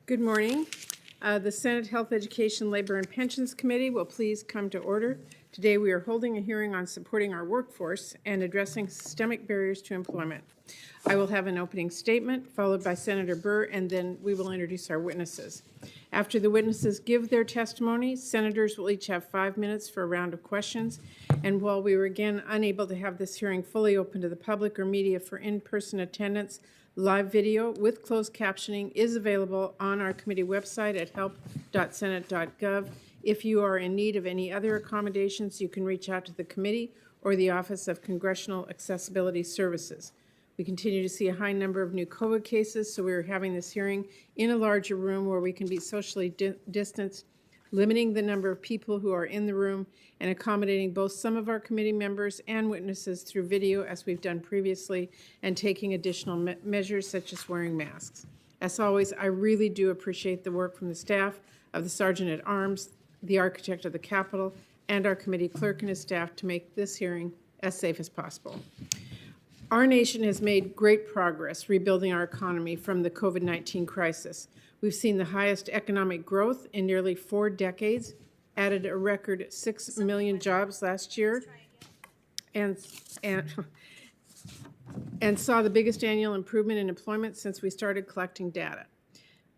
Good morning. The Senate Health, Education, Labor, and Pensions Committee will please come to order. Today we are holding a hearing on supporting our workforce and addressing systemic barriers to employment. I will have an opening statement followed by Senator Burr, and then we will introduce our witnesses. After the witnesses give their testimony, senators will each have 5 minutes for a round of questions. And while we were again unable to have this hearing fully open to the public or media for in-person attendance, live video with closed captioning is available on our committee website at help.senate.gov. If you are in need of any other accommodations, you can reach out to the committee or the Office of Congressional Accessibility Services. We continue to see a high number of new COVID cases, so we're having this hearing in a larger room where we can be socially distanced, limiting the number of people who are in the room and accommodating both some of our committee members and witnesses through video as we've done previously, and taking additional measures such as wearing masks. As always, I really do appreciate the work from the staff of the Sergeant at Arms, the Architect of the Capitol, and our committee clerk and his staff to make this hearing as safe as possible. Our nation has made great progress rebuilding our economy from the COVID-19 crisis. We've seen the highest economic growth in nearly 4 decades, added a record 6 million jobs last year, and saw the biggest annual improvement in employment since we started collecting data.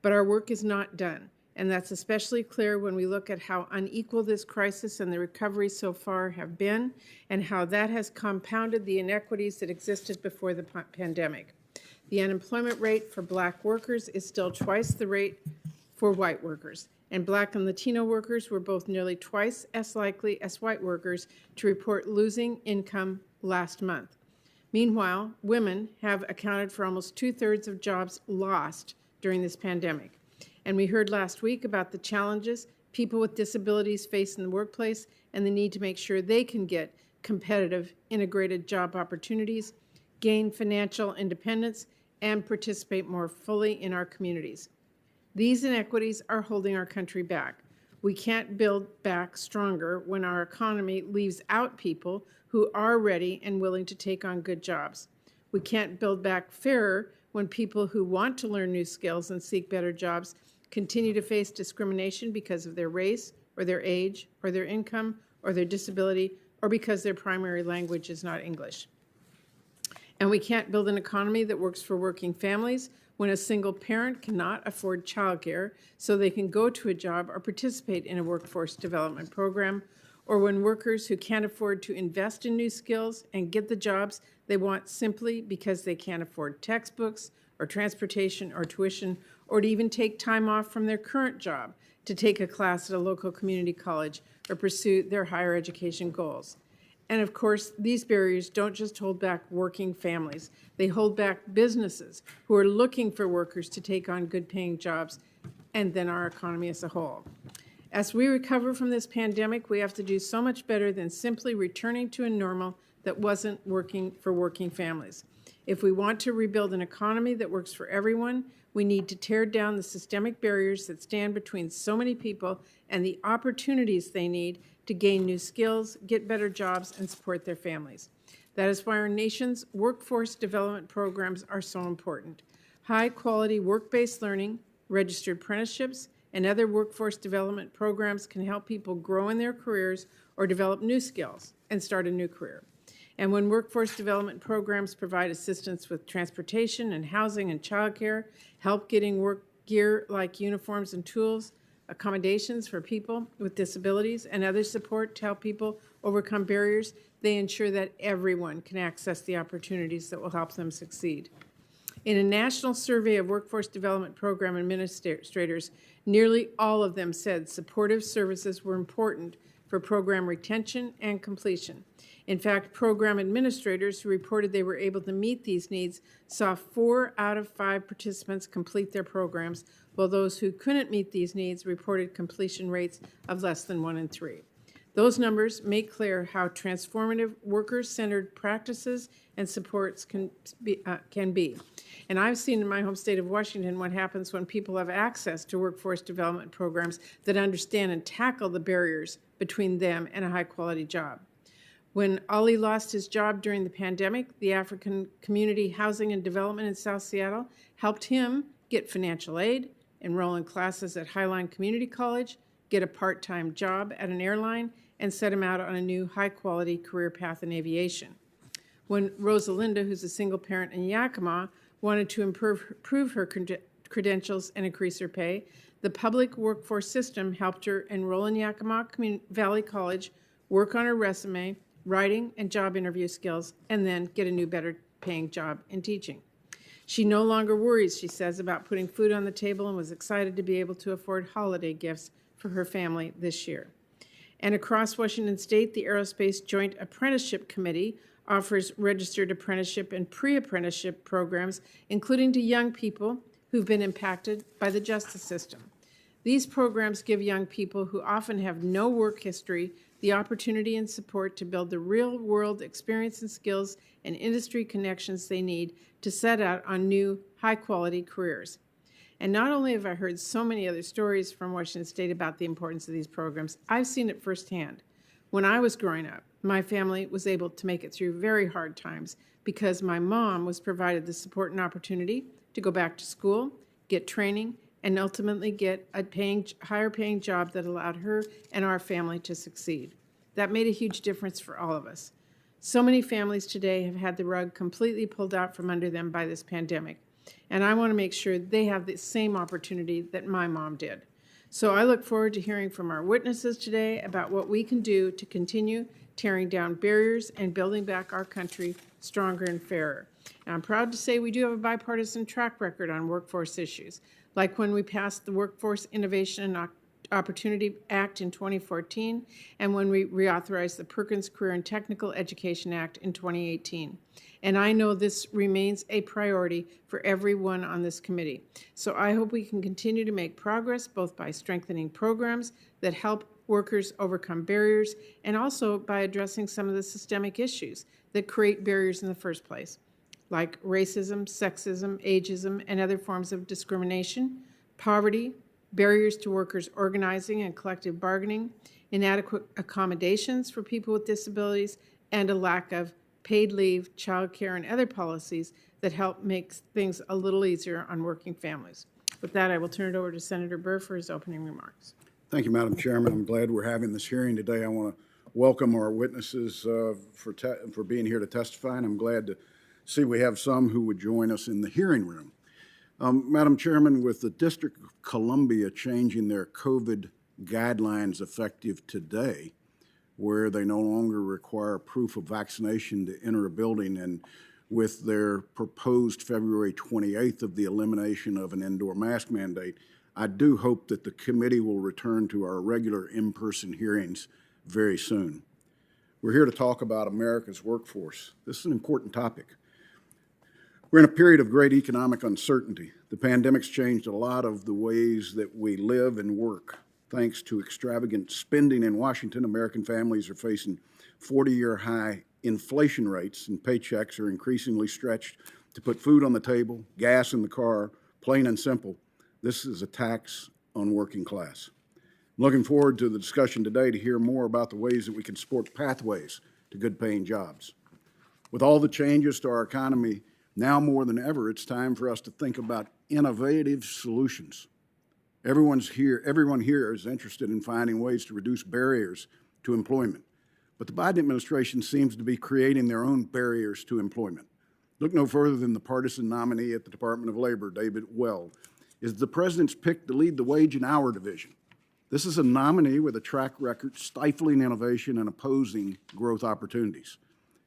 But our work is not done, and that's especially clear when we look at how unequal this crisis and the recovery so far have been, and how that has compounded the inequities that existed before the pandemic. The unemployment rate for Black workers is still twice the rate for white workers, and Black and Latino workers were both nearly twice as likely as white workers to report losing income last month. Meanwhile, women have accounted for almost 2/3 of jobs lost during this pandemic. And we heard last week about the challenges people with disabilities face in the workplace and the need to make sure they can get competitive, integrated job opportunities, gain financial independence, and participate more fully in our communities. These inequities are holding our country back. We can't build back stronger when our economy leaves out people who are ready and willing to take on good jobs. We can't build back fairer when people who want to learn new skills and seek better jobs continue to face discrimination because of their race or their age or their income or their disability or because their primary language is not English. And we can't build an economy that works for working families when a single parent cannot afford childcare so they can go to a job or participate in a workforce development program, or when workers who can't afford to invest in new skills and get the jobs they want simply because they can't afford textbooks or transportation or tuition, or to even take time off from their current job to take a class at a local community college or pursue their higher education goals. And of course, these barriers don't just hold back working families. They hold back businesses who are looking for workers to take on good-paying jobs, and then our economy as a whole. As we recover from this pandemic, we have to do so much better than simply returning to a normal that wasn't working for working families. If we want to rebuild an economy that works for everyone, we need to tear down the systemic barriers that stand between so many people and the opportunities they need to gain new skills, get better jobs, and support their families. That is why our nation's workforce development programs are so important. High-quality work-based learning, registered apprenticeships, and other workforce development programs can help people grow in their careers or develop new skills and start a new career. And when workforce development programs provide assistance with transportation and housing and childcare, help getting work gear like uniforms and tools, accommodations for people with disabilities, and other support to help people overcome barriers, they ensure that everyone can access the opportunities that will help them succeed. In a national survey of workforce development program administrators, nearly all of them said supportive services were important for program retention and completion. In fact, program administrators who reported they were able to meet these needs saw 4 out of 5 participants complete their programs, while those who couldn't meet these needs reported completion rates of less than 1 in 3. Those numbers make clear how transformative worker-centered practices and supports can be. And I've seen in my home state of Washington what happens when people have access to workforce development programs that understand and tackle the barriers between them and a high-quality job. When Ali lost his job during the pandemic, the African Community Housing and Development in South Seattle helped him get financial aid, enroll in classes at Highline Community College, get a part-time job at an airline, and set him out on a new high-quality career path in aviation. When Rosalinda, who's a single parent in Yakima, wanted to improve her credentials and increase her pay, the public workforce system helped her enroll in Yakima Valley College, work on her resume, writing and job interview skills, and then get a new, better paying job in teaching. She no longer worries, she says, about putting food on the table and was excited to be able to afford holiday gifts for her family this year. And across Washington State, the Aerospace Joint Apprenticeship Committee offers registered apprenticeship and pre-apprenticeship programs, including to young people who've been impacted by the justice system. These programs give young people who often have no work history the opportunity and support to build the real-world experience and skills and industry connections they need to set out on new, high-quality careers. And not only have I heard so many other stories from Washington State about the importance of these programs, I've seen it firsthand. When I was growing up, my family was able to make it through very hard times because my mom was provided the support and opportunity to go back to school, get training, and ultimately get a higher paying job that allowed her and our family to succeed. That made a huge difference for all of us. So many families today have had the rug completely pulled out from under them by this pandemic, and I want to make sure they have the same opportunity that my mom did. So I look forward to hearing from our witnesses today about what we can do to continue tearing down barriers and building back our country stronger and fairer. And I'm proud to say we do have a bipartisan track record on workforce issues, like when we passed the Workforce Innovation and Opportunity Act in 2014 and when we reauthorized the Perkins Career and Technical Education Act in 2018. And I know this remains a priority for everyone on this committee. So I hope we can continue to make progress both by strengthening programs that help workers overcome barriers and also by addressing some of the systemic issues that create barriers in the first place, like racism, sexism, ageism, and other forms of discrimination, poverty, barriers to workers organizing and collective bargaining, inadequate accommodations for people with disabilities, and a lack of paid leave, child care, and other policies that help make things a little easier on working families. With that, I will turn it over to Senator Burr for his opening remarks. Thank you, Madam Chairman. I'm glad we're having this hearing today. I want to welcome our witnesses for being here to testify, and I'm glad to see we have some who would join us in the hearing room. Madam Chairman, with the District of Columbia changing their COVID guidelines effective today, where they no longer require proof of vaccination to enter a building, and with their proposed February 28th of the elimination of an indoor mask mandate, I do hope that the committee will return to our regular in-person hearings very soon. We're here to talk about America's workforce. This is an important topic. We're in a period of great economic uncertainty. The pandemic's changed a lot of the ways that we live and work. Thanks to extravagant spending in Washington, American families are facing 40-year high inflation rates, and paychecks are increasingly stretched to put food on the table, gas in the car. Plain and simple, this is a tax on working class. I'm looking forward to the discussion today to hear more about the ways that we can support pathways to good-paying jobs. With all the changes to our economy, now more than ever, it's time for us to think about innovative solutions. Everyone here is interested in finding ways to reduce barriers to employment. But the Biden administration seems to be creating their own barriers to employment. Look no further than the partisan nominee at the Department of Labor, David Weld, is the president's pick to lead the wage and hour division. This is a nominee with a track record stifling innovation and opposing growth opportunities.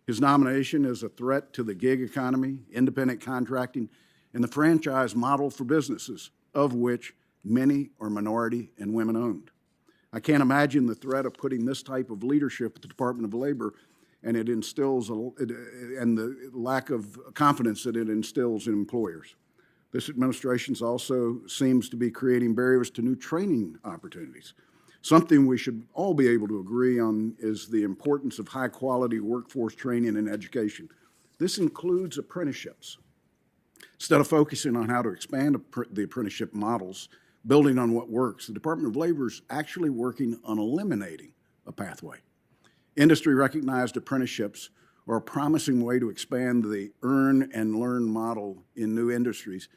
His nomination is a threat to the gig economy, independent contracting, and the franchise model for businesses, of which many are minority and women-owned. I can't imagine the threat of putting this type of leadership at the Department of Labor, and it instills and the lack of confidence that it instills in employers. This administration also seems to be creating barriers to new training opportunities. Something we should all be able to agree on is the importance of high-quality workforce training and education. This includes apprenticeships. Instead of focusing on how to expand the apprenticeship models, building on what works, the Department of Labor is actually working on eliminating a pathway. Industry-recognized apprenticeships are a promising way to expand the earn and learn model in new industries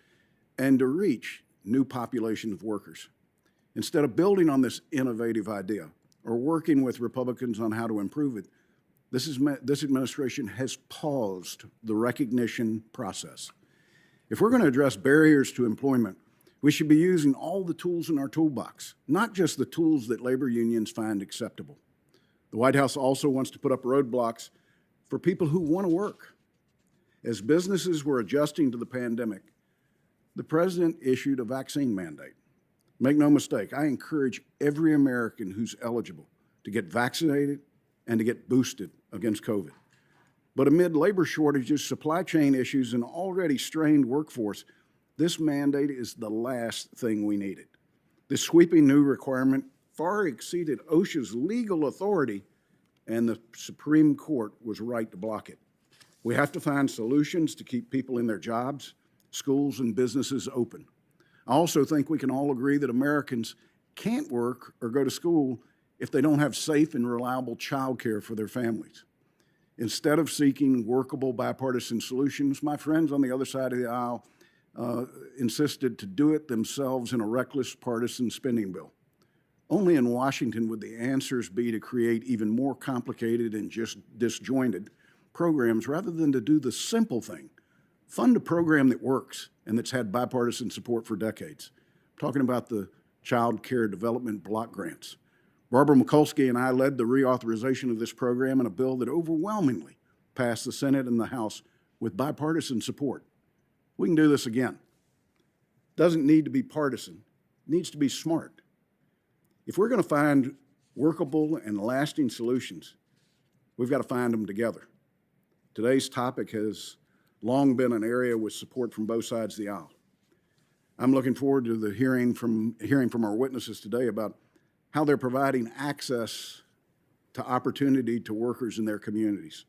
and to reach new population of workers. Instead of building on this innovative idea or working with Republicans on how to improve it, this administration has paused the recognition process. If we're going to address barriers to employment, we should be using all the tools in our toolbox, not just the tools that labor unions find acceptable. The White House also wants to put up roadblocks for people who want to work. As businesses were adjusting to the pandemic, the president issued a vaccine mandate. Make no mistake, I encourage every American who's eligible to get vaccinated and to get boosted against COVID. But amid labor shortages, supply chain issues, and already strained workforce, this mandate is the last thing we needed. This sweeping new requirement far exceeded OSHA's legal authority, and the Supreme Court was right to block it. We have to find solutions to keep people in their jobs, schools, and businesses open. I also think we can all agree that Americans can't work or go to school if they don't have safe and reliable child care for their families. Instead of seeking workable bipartisan solutions, my friends on the other side of the aisle insisted to do it themselves in a reckless partisan spending bill. Only in Washington would the answers be to create even more complicated and just disjointed programs rather than to do the simple thing, fund a program that works and that's had bipartisan support for decades. I'm talking about the Child Care Development Block Grants. Barbara Mikulski and I led the reauthorization of this program in a bill that overwhelmingly passed the Senate and the House with bipartisan support. We can do this again. It doesn't need to be partisan. It needs to be smart. If we're going to find workable and lasting solutions, we've got to find them together. Today's topic has long been an area with support from both sides of the aisle. I'm looking forward to the hearing from our witnesses today about how they're providing access to opportunity to workers in their communities.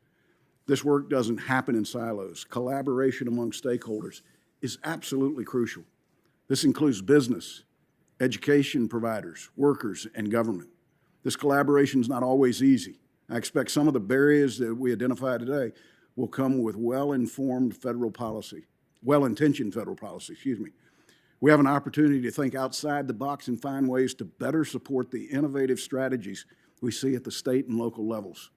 This work doesn't happen in silos. Collaboration among stakeholders is absolutely crucial. This includes business, education providers, workers, and government. This collaboration is not always easy. I expect some of the barriers that we identify today will come with well-intentioned federal policy. We have an opportunity to think outside the box and find ways to better support the innovative strategies we see at the state and local levels.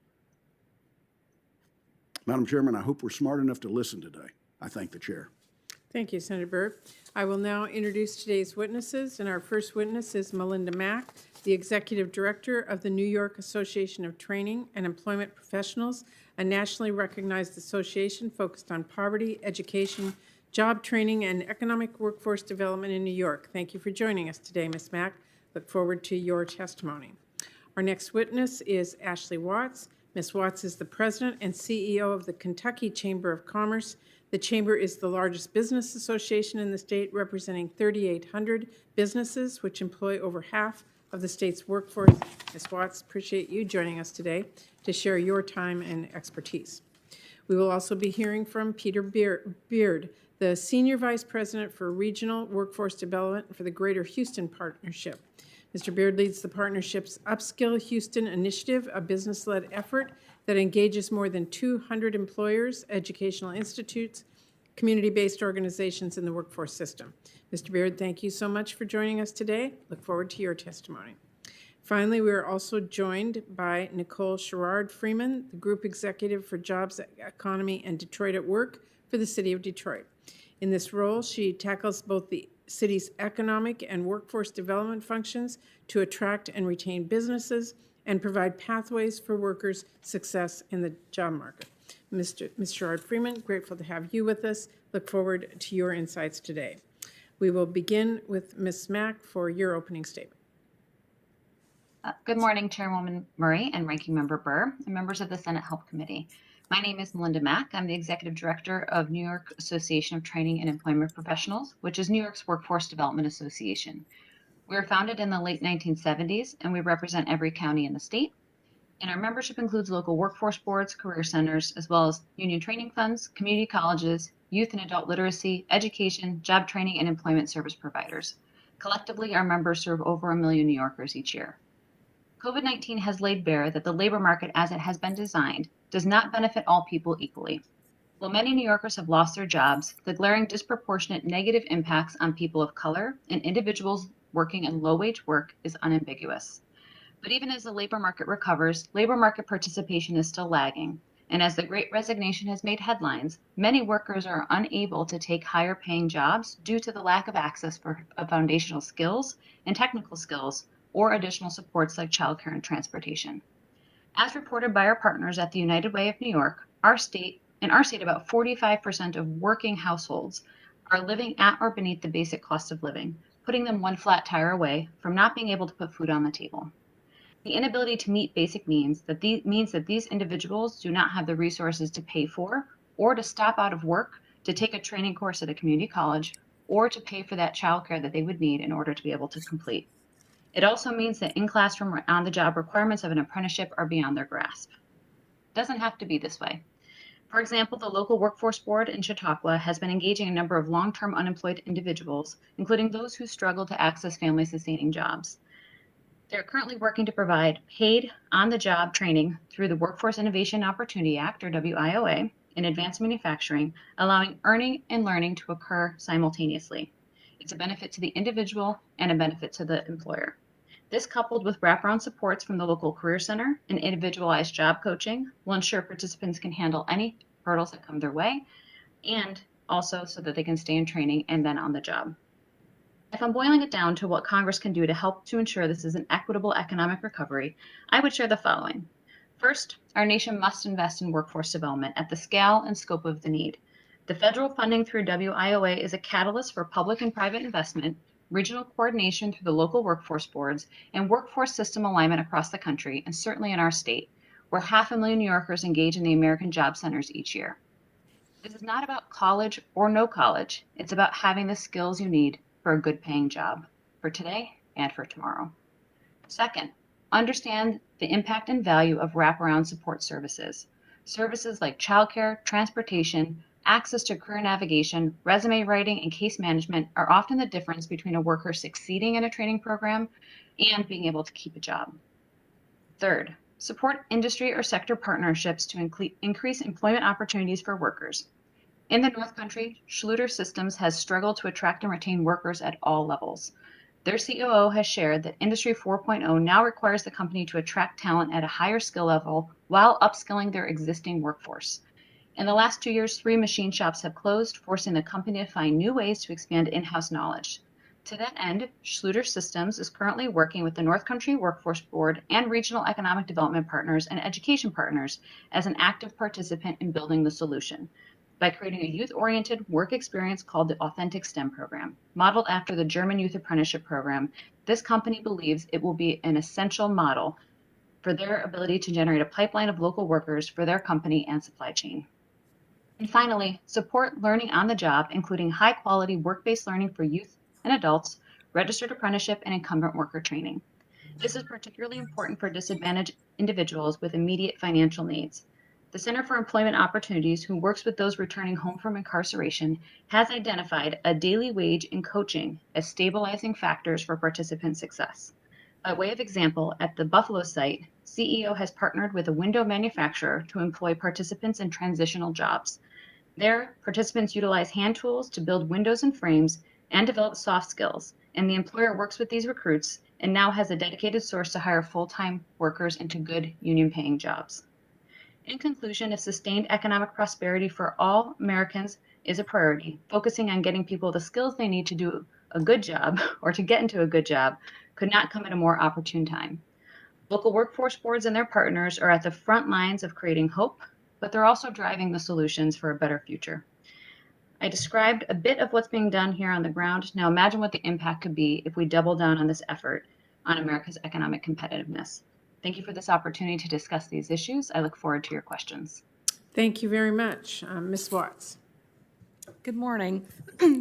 Madam Chairman, I hope we're smart enough to listen today. I thank the chair. Thank you, Senator Burr. I will now introduce today's witnesses, and our first witness is Melinda Mack, the Executive Director of the New York Association of Training and Employment Professionals, a nationally recognized association focused on poverty, education, job training, and economic workforce development in New York. Thank you for joining us today, Ms. Mack. Look forward to your testimony. Our next witness is Ashley Watts. Ms. Watts is the President and CEO of the Kentucky Chamber of Commerce. The Chamber is the largest business association in the state, representing 3,800 businesses, which employ over half of the state's workforce. Ms. Watts, appreciate you joining us today to share your time and expertise. We will also be hearing from Peter Beard, the Senior Vice President for Regional Workforce Development for the Greater Houston Partnership. Mr. Beard leads the partnership's Upskill Houston initiative, a business-led effort that engages more than 200 employers, educational institutes, community-based organizations in the workforce system. Mr. Beard, thank you so much for joining us today. Look forward to your testimony. Finally, we are also joined by Nicole Sherrard-Freeman, the Group Executive for Jobs, Economy, and Detroit at Work for the City of Detroit. In this role, she tackles both the city's economic and workforce development functions to attract and retain businesses and provide pathways for workers' success in the job market. Ms. Sherrard-Freeman, grateful to have you with us. Look forward to your insights today. We will begin with Ms. Mack for your opening statement. Good morning, Chairwoman Murray and Ranking Member Burr and members of the Senate Help Committee. My name is Melinda Mack. I'm the Executive Director of New York Association of Training and Employment Professionals, which is New York's Workforce Development Association. We were founded in the late 1970s, and we represent every county in the state. And our membership includes local workforce boards, career centers, as well as union training funds, community colleges, youth and adult literacy, education, job training, and employment service providers. Collectively, our members serve over 1 million New Yorkers each year. COVID-19 has laid bare that the labor market as it has been designed does not benefit all people equally. While many New Yorkers have lost their jobs, the glaring disproportionate negative impacts on people of color and individuals working in low-wage work is unambiguous. But even as the labor market recovers, labor market participation is still lagging. And as the Great Resignation has made headlines, many workers are unable to take higher paying jobs due to the lack of access for foundational skills and technical skills or additional supports like childcare and transportation. As reported by our partners at the United Way of New York, in our state, about 45% of working households are living at or beneath the basic cost of living, putting them one flat tire away from not being able to put food on the table. The inability to meet basic needs means that these individuals do not have the resources to pay for or to stop out of work to take a training course at a community college or to pay for that childcare that they would need in order to be able to complete. It also means that in-classroom or on-the-job requirements of an apprenticeship are beyond their grasp. It doesn't have to be this way. For example, the local workforce board in Chautauqua has been engaging a number of long-term unemployed individuals, including those who struggle to access family-sustaining jobs. They're currently working to provide paid on-the-job training through the Workforce Innovation Opportunity Act, or WIOA, in advanced manufacturing, allowing earning and learning to occur simultaneously. It's a benefit to the individual and a benefit to the employer. This, coupled with wraparound supports from the local career center and individualized job coaching, will ensure participants can handle any hurdles that come their way, and also so that they can stay in training and then on the job. If I'm boiling it down to what Congress can do to help to ensure this is an equitable economic recovery, I would share the following. First, our nation must invest in workforce development at the scale and scope of the need. The federal funding through WIOA is a catalyst for public and private investment, regional coordination through the local workforce boards, and workforce system alignment across the country, and certainly in our state, where 500,000 New Yorkers engage in the American Job Centers each year. This is not about college or no college. It's about having the skills you need for a good paying job, for today and for tomorrow. Second, understand the impact and value of wraparound support services. Services like childcare, transportation, access to career navigation, resume writing, and case management are often the difference between a worker succeeding in a training program and being able to keep a job. Third, support industry or sector partnerships to increase employment opportunities for workers. In the North Country, Schluter Systems has struggled to attract and retain workers at all levels. Their COO has shared that Industry 4.0 now requires the company to attract talent at a higher skill level while upskilling their existing workforce. In the last 2 years, 3 machine shops have closed, forcing the company to find new ways to expand in-house knowledge. To that end, Schluter Systems is currently working with the North Country Workforce Board and regional economic development partners and education partners as an active participant in building the solution by creating a youth-oriented work experience called the Authentic STEM program. Modeled after the German Youth Apprenticeship program, this company believes it will be an essential model for their ability to generate a pipeline of local workers for their company and supply chain. And finally, support learning on the job, including high-quality work-based learning for youth and adults, registered apprenticeship, and incumbent worker training. This is particularly important for disadvantaged individuals with immediate financial needs. The Center for Employment Opportunities, who works with those returning home from incarceration, has identified a daily wage and coaching as stabilizing factors for participant success. By way of example, at the Buffalo site, CEO has partnered with a window manufacturer to employ participants in transitional jobs. There, participants utilize hand tools to build windows and frames and develop soft skills, and the employer works with these recruits and now has a dedicated source to hire full-time workers into good union-paying jobs. In conclusion, if sustained economic prosperity for all Americans is a priority, focusing on getting people the skills they need to do a good job or to get into a good job could not come at a more opportune time. Local workforce boards and their partners are at the front lines of creating hope, but they're also driving the solutions for a better future. I described a bit of what's being done here on the ground. Now imagine what the impact could be if we double down on this effort on America's economic competitiveness. Thank you for this opportunity to discuss these issues. I look forward to your questions. Thank you very much. Ms. Watts. Good morning,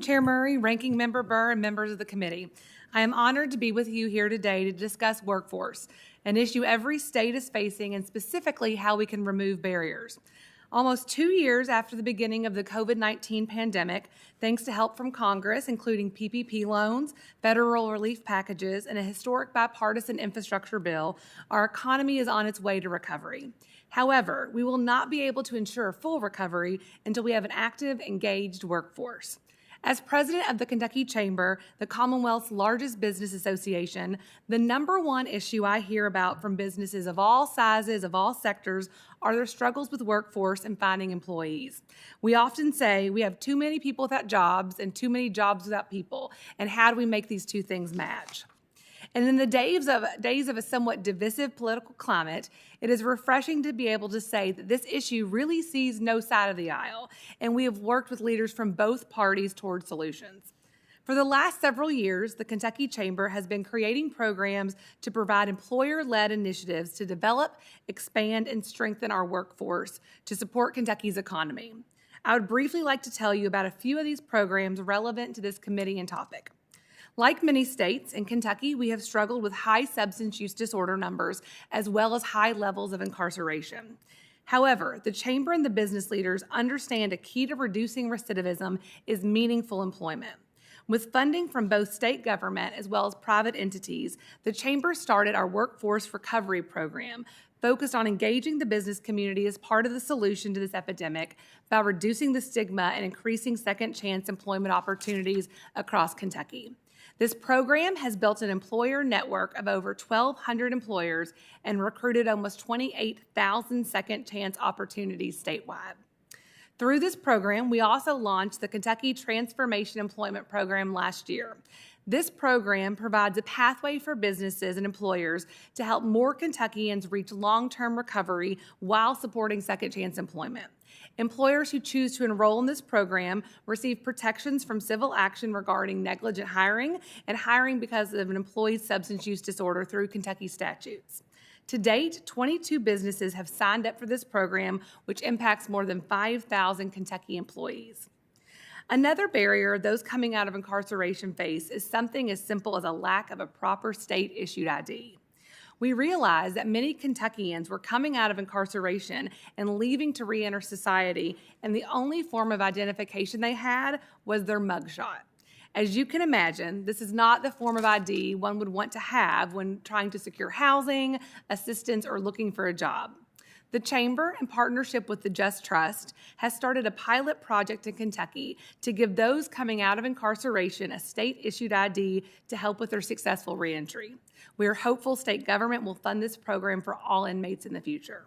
Chair Murray, Ranking Member Burr, and members of the committee. I am honored to be with you here today to discuss workforce, an issue every state is facing, and specifically how we can remove barriers. Almost 2 years after the beginning of the COVID-19 pandemic, thanks to help from Congress, including PPP loans, federal relief packages, and a historic bipartisan infrastructure bill, our economy is on its way to recovery. However, we will not be able to ensure full recovery until we have an active, engaged workforce. As president of the Kentucky Chamber, the Commonwealth's largest business association, the number one issue I hear about from businesses of all sizes, of all sectors, are their struggles with workforce and finding employees. We often say we have too many people without jobs and too many jobs without people, and how do we make these two things match? And in the days of a somewhat divisive political climate, it is refreshing to be able to say that this issue really sees no side of the aisle, and we have worked with leaders from both parties toward solutions. For the last several years, the Kentucky Chamber has been creating programs to provide employer-led initiatives to develop, expand, and strengthen our workforce to support Kentucky's economy. I would briefly like to tell you about a few of these programs relevant to this committee and topic. Like many states, in Kentucky, we have struggled with high substance use disorder numbers as well as high levels of incarceration. However, the Chamber and the business leaders understand a key to reducing recidivism is meaningful employment. With funding from both state government as well as private entities, the Chamber started our Workforce Recovery Program, focused on engaging the business community as part of the solution to this epidemic by reducing the stigma and increasing second chance employment opportunities across Kentucky. This program has built an employer network of over 1,200 employers and recruited almost 28,000 second chance opportunities statewide. Through this program, we also launched the Kentucky Transformation Employment Program last year. This program provides a pathway for businesses and employers to help more Kentuckians reach long-term recovery while supporting second chance employment. Employers who choose to enroll in this program receive protections from civil action regarding negligent hiring and hiring because of an employee's substance use disorder through Kentucky statutes. To date, 22 businesses have signed up for this program, which impacts more than 5,000 Kentucky employees. Another barrier those coming out of incarceration face is something as simple as a lack of a proper state-issued ID. We realized that many Kentuckians were coming out of incarceration and leaving to re-enter society, and the only form of identification they had was their mugshot. As you can imagine, this is not the form of ID one would want to have when trying to secure housing, assistance, or looking for a job. The Chamber, in partnership with the Just Trust, has started a pilot project in Kentucky to give those coming out of incarceration a state-issued ID to help with their successful reentry. We are hopeful state government will fund this program for all inmates in the future.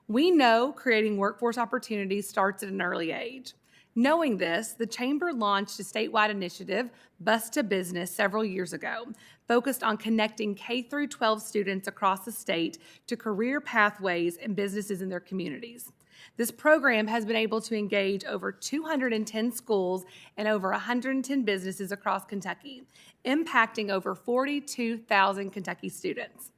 We know creating workforce opportunities starts at an early age. Knowing this, the Chamber launched a statewide initiative, Bus to Business, several years ago, focused on connecting K-12 students across the state to career pathways and businesses in their communities. This program has been able to engage over 210 schools and over 110 businesses across Kentucky, impacting over 42,000 Kentucky students.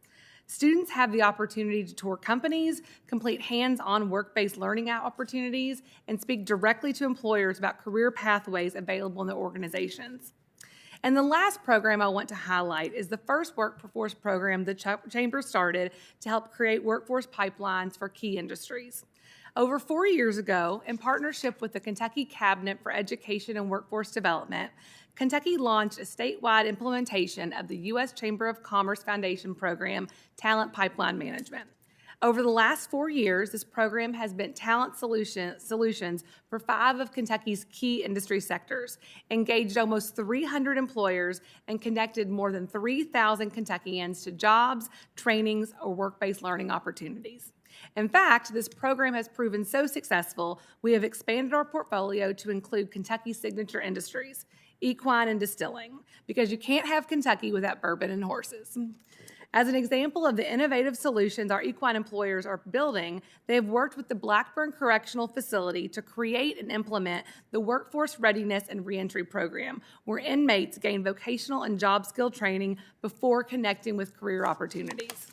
Students have the opportunity to tour companies, complete hands-on work-based learning opportunities, and speak directly to employers about career pathways available in their organizations. And the last program I want to highlight is the first workforce program the Chamber started to help create workforce pipelines for key industries. Over 4 years ago, in partnership with the Kentucky Cabinet for Education and Workforce Development, Kentucky launched a statewide implementation of the U.S. Chamber of Commerce Foundation program, Talent Pipeline Management. Over the last 4 years, this program has been talent solutions for 5 of Kentucky's key industry sectors, engaged almost 300 employers, and connected more than 3,000 Kentuckians to jobs, trainings, or work-based learning opportunities. In fact, this program has proven so successful, we have expanded our portfolio to include Kentucky's signature industries, equine and distilling, because you can't have Kentucky without bourbon and horses. As an example of the innovative solutions our equine employers are building, they have worked with the Blackburn Correctional Facility to create and implement the Workforce Readiness and Reentry Program, where inmates gain vocational and job skill training before connecting with career opportunities.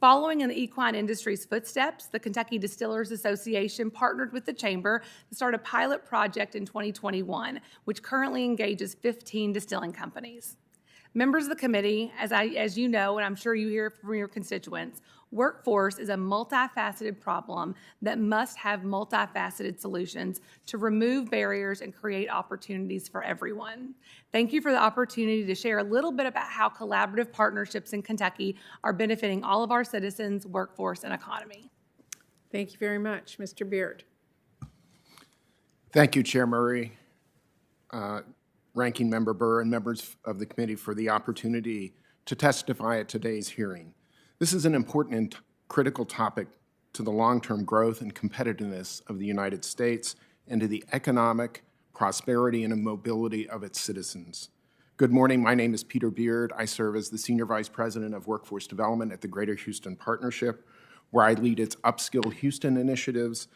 Following in the equine industry's footsteps, the Kentucky Distillers Association partnered with the Chamber to start a pilot project in 2021, which currently engages 15 distilling companies. Members of the committee, as you know, and I'm sure you hear from your constituents, workforce is a multifaceted problem that must have multifaceted solutions to remove barriers and create opportunities for everyone. Thank you for the opportunity to share a little bit about how collaborative partnerships in Kentucky are benefiting all of our citizens, workforce, and economy. Thank you very much. Mr. Beard. Thank you, Chair Murray, Ranking Member Burr, and members of the committee for the opportunity to testify at today's hearing. This is an important and critical topic to the long-term growth and competitiveness of the United States and to the economic prosperity and mobility of its citizens. Good morning. My name is Peter Beard. I serve as the Senior Vice President of Workforce Development at the Greater Houston Partnership, where I lead its Upskill Houston initiatives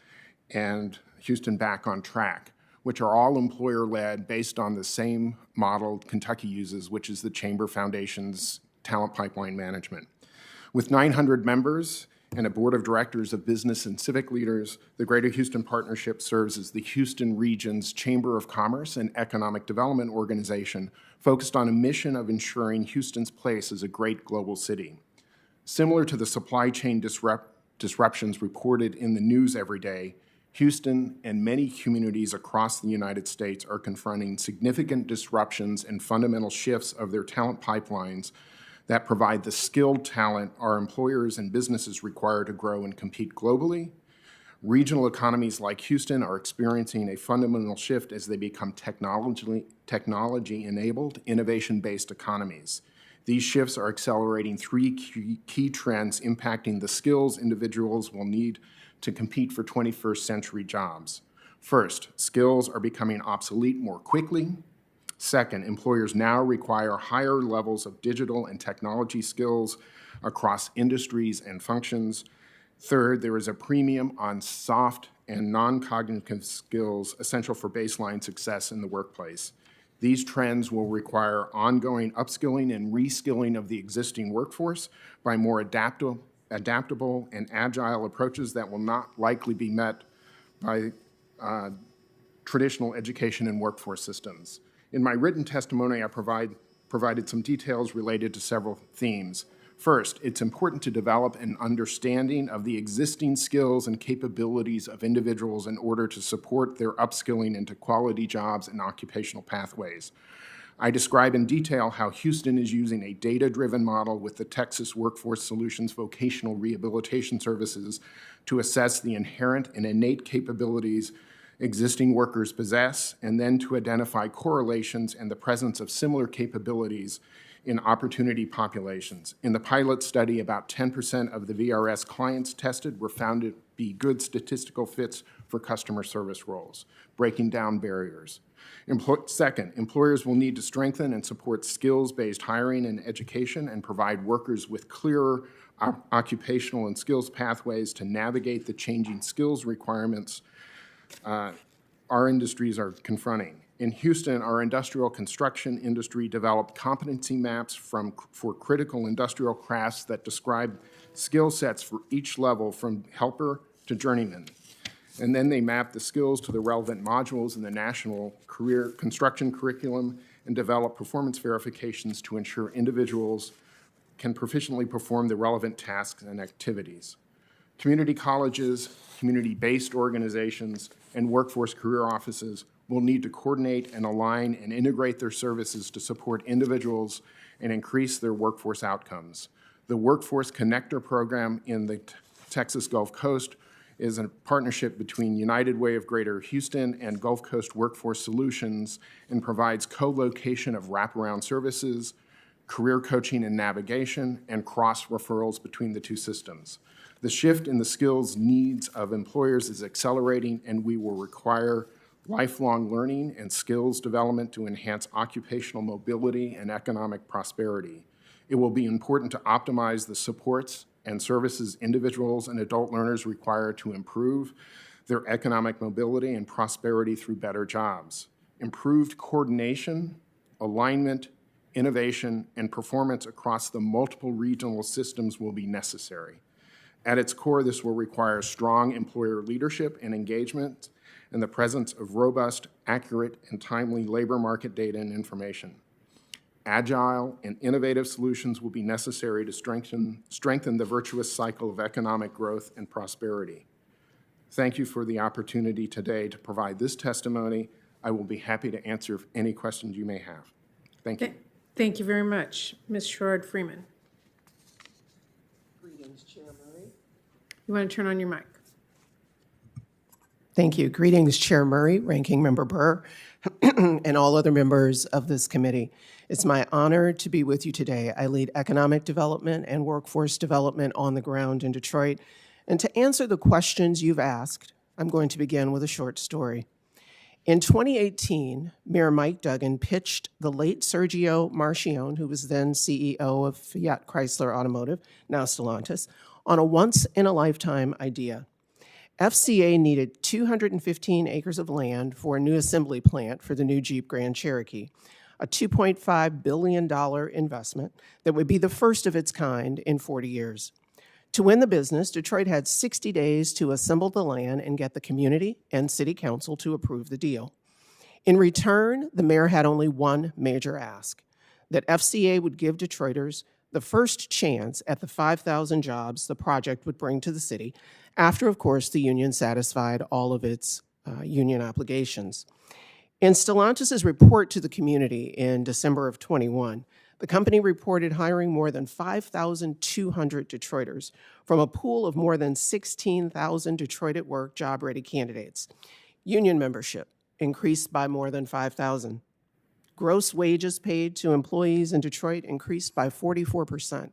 and Houston Back on Track, which are all employer-led based on the same model Kentucky uses, which is the Chamber Foundation's Talent Pipeline Management. With 900 members and a board of directors of business and civic leaders, the Greater Houston Partnership serves as the Houston Region's Chamber of Commerce and Economic Development organization focused on a mission of ensuring Houston's place as a great global city. Similar to the supply chain disruptions reported in the news every day, Houston and many communities across the United States are confronting significant disruptions and fundamental shifts of their talent pipelines that provide the skilled talent our employers and businesses require to grow and compete globally. Regional economies like Houston are experiencing a fundamental shift as they become technology-enabled, innovation-based economies. These shifts are accelerating three key trends impacting the skills individuals will need to compete for 21st century jobs. First, skills are becoming obsolete more quickly. Second, employers now require higher levels of digital and technology skills across industries and functions. Third, there is a premium on soft and non-cognitive skills essential for baseline success in the workplace. These trends will require ongoing upskilling and reskilling of the existing workforce by more adaptable and agile approaches that will not likely be met by traditional education and workforce systems. In my written testimony, I provided some details related to several themes. First, it's important to develop an understanding of the existing skills and capabilities of individuals in order to support their upskilling into quality jobs and occupational pathways. I describe in detail how Houston is using a data-driven model with the Texas Workforce Solutions Vocational Rehabilitation Services to assess the inherent and innate capabilities existing workers possess, and then to identify correlations and the presence of similar capabilities in opportunity populations. In the pilot study, about 10% of the VRS clients tested were found to be good statistical fits for customer service roles, breaking down barriers. Second, employers will need to strengthen and support skills-based hiring and education and provide workers with clearer occupational and skills pathways to navigate the changing skills requirements our industries are confronting. In Houston, our industrial construction industry developed competency maps for critical industrial crafts that describe skill sets for each level from helper to journeyman. And then they mapped the skills to the relevant modules in the national career construction curriculum and developed performance verifications to ensure individuals can proficiently perform the relevant tasks and activities. Community colleges, community-based organizations, and workforce career offices will need to coordinate and align and integrate their services to support individuals and increase their workforce outcomes. The Workforce Connector program in the Texas Gulf Coast is a partnership between United Way of Greater Houston and Gulf Coast Workforce Solutions and provides co-location of wraparound services, career coaching and navigation, and cross-referrals between the two systems. The shift in the skills needs of employers is accelerating, and we will require lifelong learning and skills development to enhance occupational mobility and economic prosperity. It will be important to optimize the supports and services individuals and adult learners require to improve their economic mobility and prosperity through better jobs. Improved coordination, alignment, innovation, and performance across the multiple regional systems will be necessary. At its core, this will require strong employer leadership and engagement and the presence of robust, accurate, and timely labor market data and information. Agile and innovative solutions will be necessary to strengthen the virtuous cycle of economic growth and prosperity. Thank you for the opportunity today to provide this testimony. I will be happy to answer any questions you may have. Thank you. Thank you very much. Ms. Sherrod-Freeman. Greetings, Chair Murray. You want to turn on your mic? Thank you. Greetings, Chair Murray, Ranking Member Burr, and all other members of this committee. It's my honor to be with you today. I lead economic development and workforce development on the ground in Detroit. And to answer the questions you've asked, I'm going to begin with a short story. In 2018, Mayor Mike Duggan pitched the late Sergio Marchionne, who was then CEO of Fiat Chrysler Automotive, now Stellantis, on a once-in-a-lifetime idea. FCA needed 215 acres of land for a new assembly plant for the new Jeep Grand Cherokee, a $2.5 billion investment that would be the first of its kind in 40 years. To win the business, Detroit had 60 days to assemble the land and get the community and city council to approve the deal. In return, the mayor had only one major ask, that FCA would give Detroiters the first chance at the 5,000 jobs the project would bring to the city, after, of course, the union satisfied all of its union obligations. In Stellantis' report to the community in December of 21, the company reported hiring more than 5,200 Detroiters from a pool of more than 16,000 Detroit at Work job-ready candidates. Union membership increased by more than 5,000. Gross wages paid to employees in Detroit increased by 44%.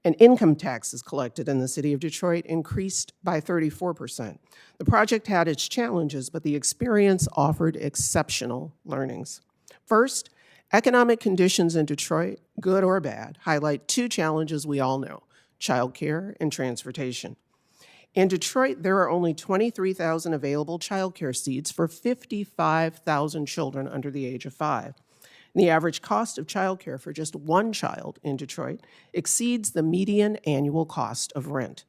And income taxes collected in the city of Detroit increased by 34%. The project had its challenges, but the experience offered exceptional learnings. First, economic conditions in Detroit, good or bad, highlight two challenges we all know: childcare and transportation. In Detroit, there are only 23,000 available childcare seats for 55,000 children under the age of 5. The average cost of childcare for just one child in Detroit exceeds the median annual cost of rent.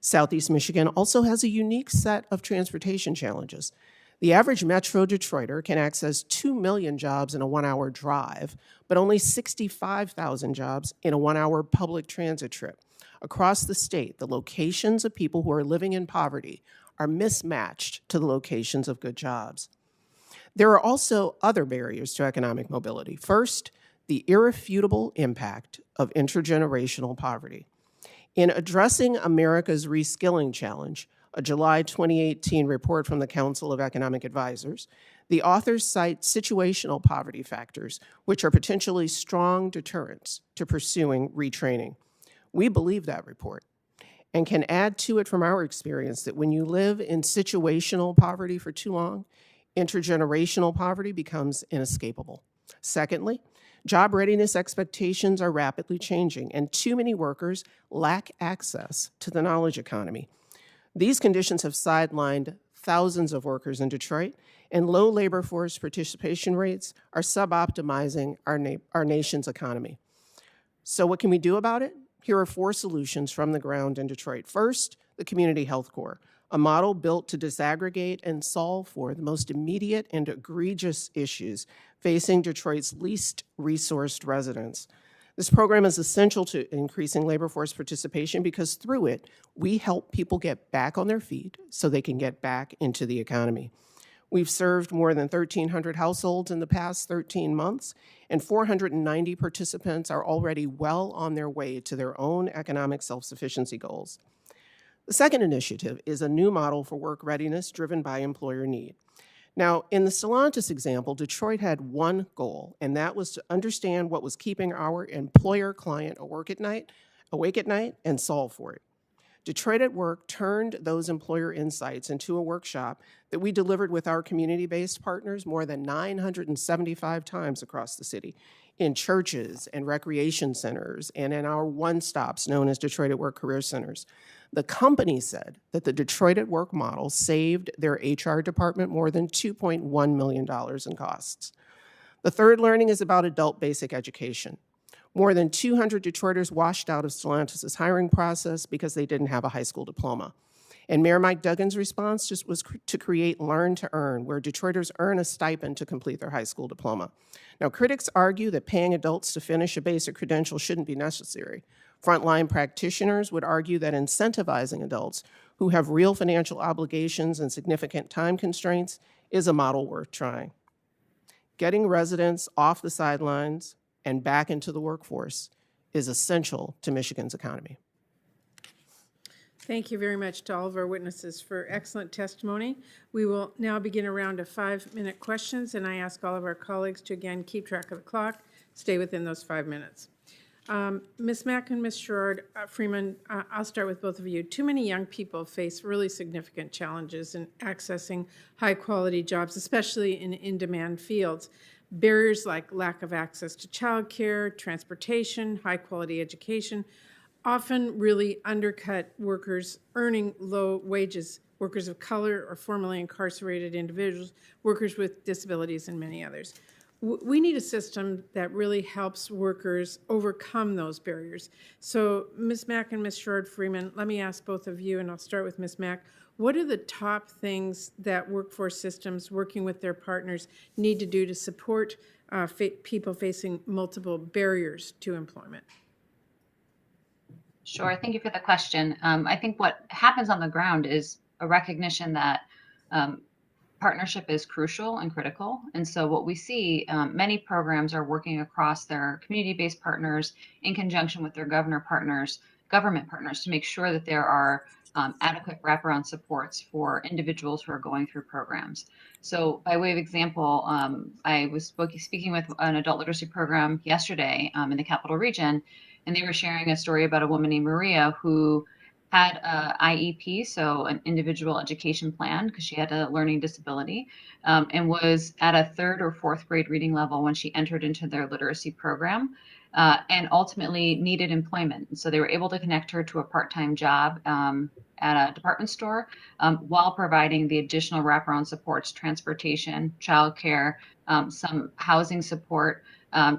Southeast Michigan also has a unique set of transportation challenges. The average Metro Detroiter can access 2 million jobs in a 1-hour drive, but only 65,000 jobs in a 1-hour public transit trip. Across the state, the locations of people who are living in poverty are mismatched to the locations of good jobs. There are also other barriers to economic mobility. First, the irrefutable impact of intergenerational poverty. In addressing America's reskilling challenge, a July 2018 report from the Council of Economic Advisors, the authors cite situational poverty factors, which are potentially strong deterrents to pursuing retraining. We believe that report and can add to it from our experience that when you live in situational poverty for too long, intergenerational poverty becomes inescapable. Secondly, job readiness expectations are rapidly changing, and too many workers lack access to the knowledge economy. These conditions have sidelined thousands of workers in Detroit, and low labor force participation rates are suboptimizing our nation's economy. So what can we do about it? Here are 4 solutions from the ground in Detroit. First, the Community Health Corps, a model built to disaggregate and solve for the most immediate and egregious issues facing Detroit's least resourced residents. This program is essential to increasing labor force participation because through it, we help people get back on their feet so they can get back into the economy. We've served more than 1,300 households in the past 13 months, and 490 participants are already well on their way to their own economic self-sufficiency goals. The second initiative is a new model for work readiness driven by employer need. Now, in the Stellantis example, Detroit had one goal, and that was to understand what was keeping our employer client awake at night, and solve for it. Detroit at Work turned those employer insights into a workshop that we delivered with our community-based partners more than 975 times across the city, in churches and recreation centers, and in our one-stops known as Detroit at Work Career Centers. The company said that the Detroit at Work model saved their HR department more than $2.1 million in costs. The third learning is about adult basic education. More than 200 Detroiters washed out of Stellantis' hiring process because they didn't have a high school diploma. And Mayor Mike Duggan's response just was to create Learn to Earn, where Detroiters earn a stipend to complete their high school diploma. Now, critics argue that paying adults to finish a basic credential shouldn't be necessary. Frontline practitioners would argue that incentivizing adults who have real financial obligations and significant time constraints is a model worth trying. Getting residents off the sidelines and back into the workforce is essential to Michigan's economy. Thank you very much to all of our witnesses for excellent testimony. We will now begin a round of 5-minute questions, and I ask all of our colleagues to again keep track of the clock, stay within those 5 minutes. Ms. Mack and Ms. Sherrod Freeman, I'll start with both of you. Too many young people face really significant challenges in accessing high-quality jobs, especially in in-demand fields. Barriers like lack of access to childcare, transportation, high-quality education often really undercut workers earning low wages, workers of color or formerly incarcerated individuals, workers with disabilities, and many others. We need a system that really helps workers overcome those barriers. So Ms. Mack and Ms. Sherrod Freeman, let me ask both of you, and I'll start with Ms. Mack. What are the top things that workforce systems working with their partners need to do to support people facing multiple barriers to employment? Sure. Thank you for the question. I think what happens on the ground is a recognition that partnership is crucial and critical. And so what we see, many programs are working across their community-based partners in conjunction with their government partners to make sure that there are adequate wraparound supports for individuals who are going through programs. So by way of example, I was speaking with an adult literacy program yesterday in the Capital Region, and they were sharing a story about a woman named Maria who had a IEP, so an individual education plan, because she had a learning disability, and was at a 3rd or 4th grade reading level when she entered into their literacy program, and ultimately needed employment. And so they were able to connect her to a part-time job at a department store while providing the additional wraparound supports, transportation, childcare, some housing support,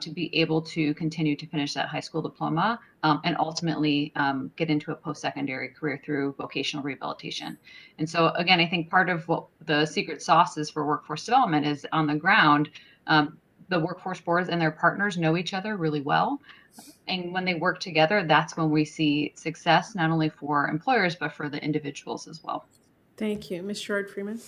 to be able to continue to finish that high school diploma and ultimately get into a post-secondary career through vocational rehabilitation. And so again, I think part of what the secret sauce is for workforce development is on the ground, the workforce boards and their partners know each other really well. And when they work together, that's when we see success, not only for employers, but for the individuals as well. Thank you. Ms. Sherrod Freeman?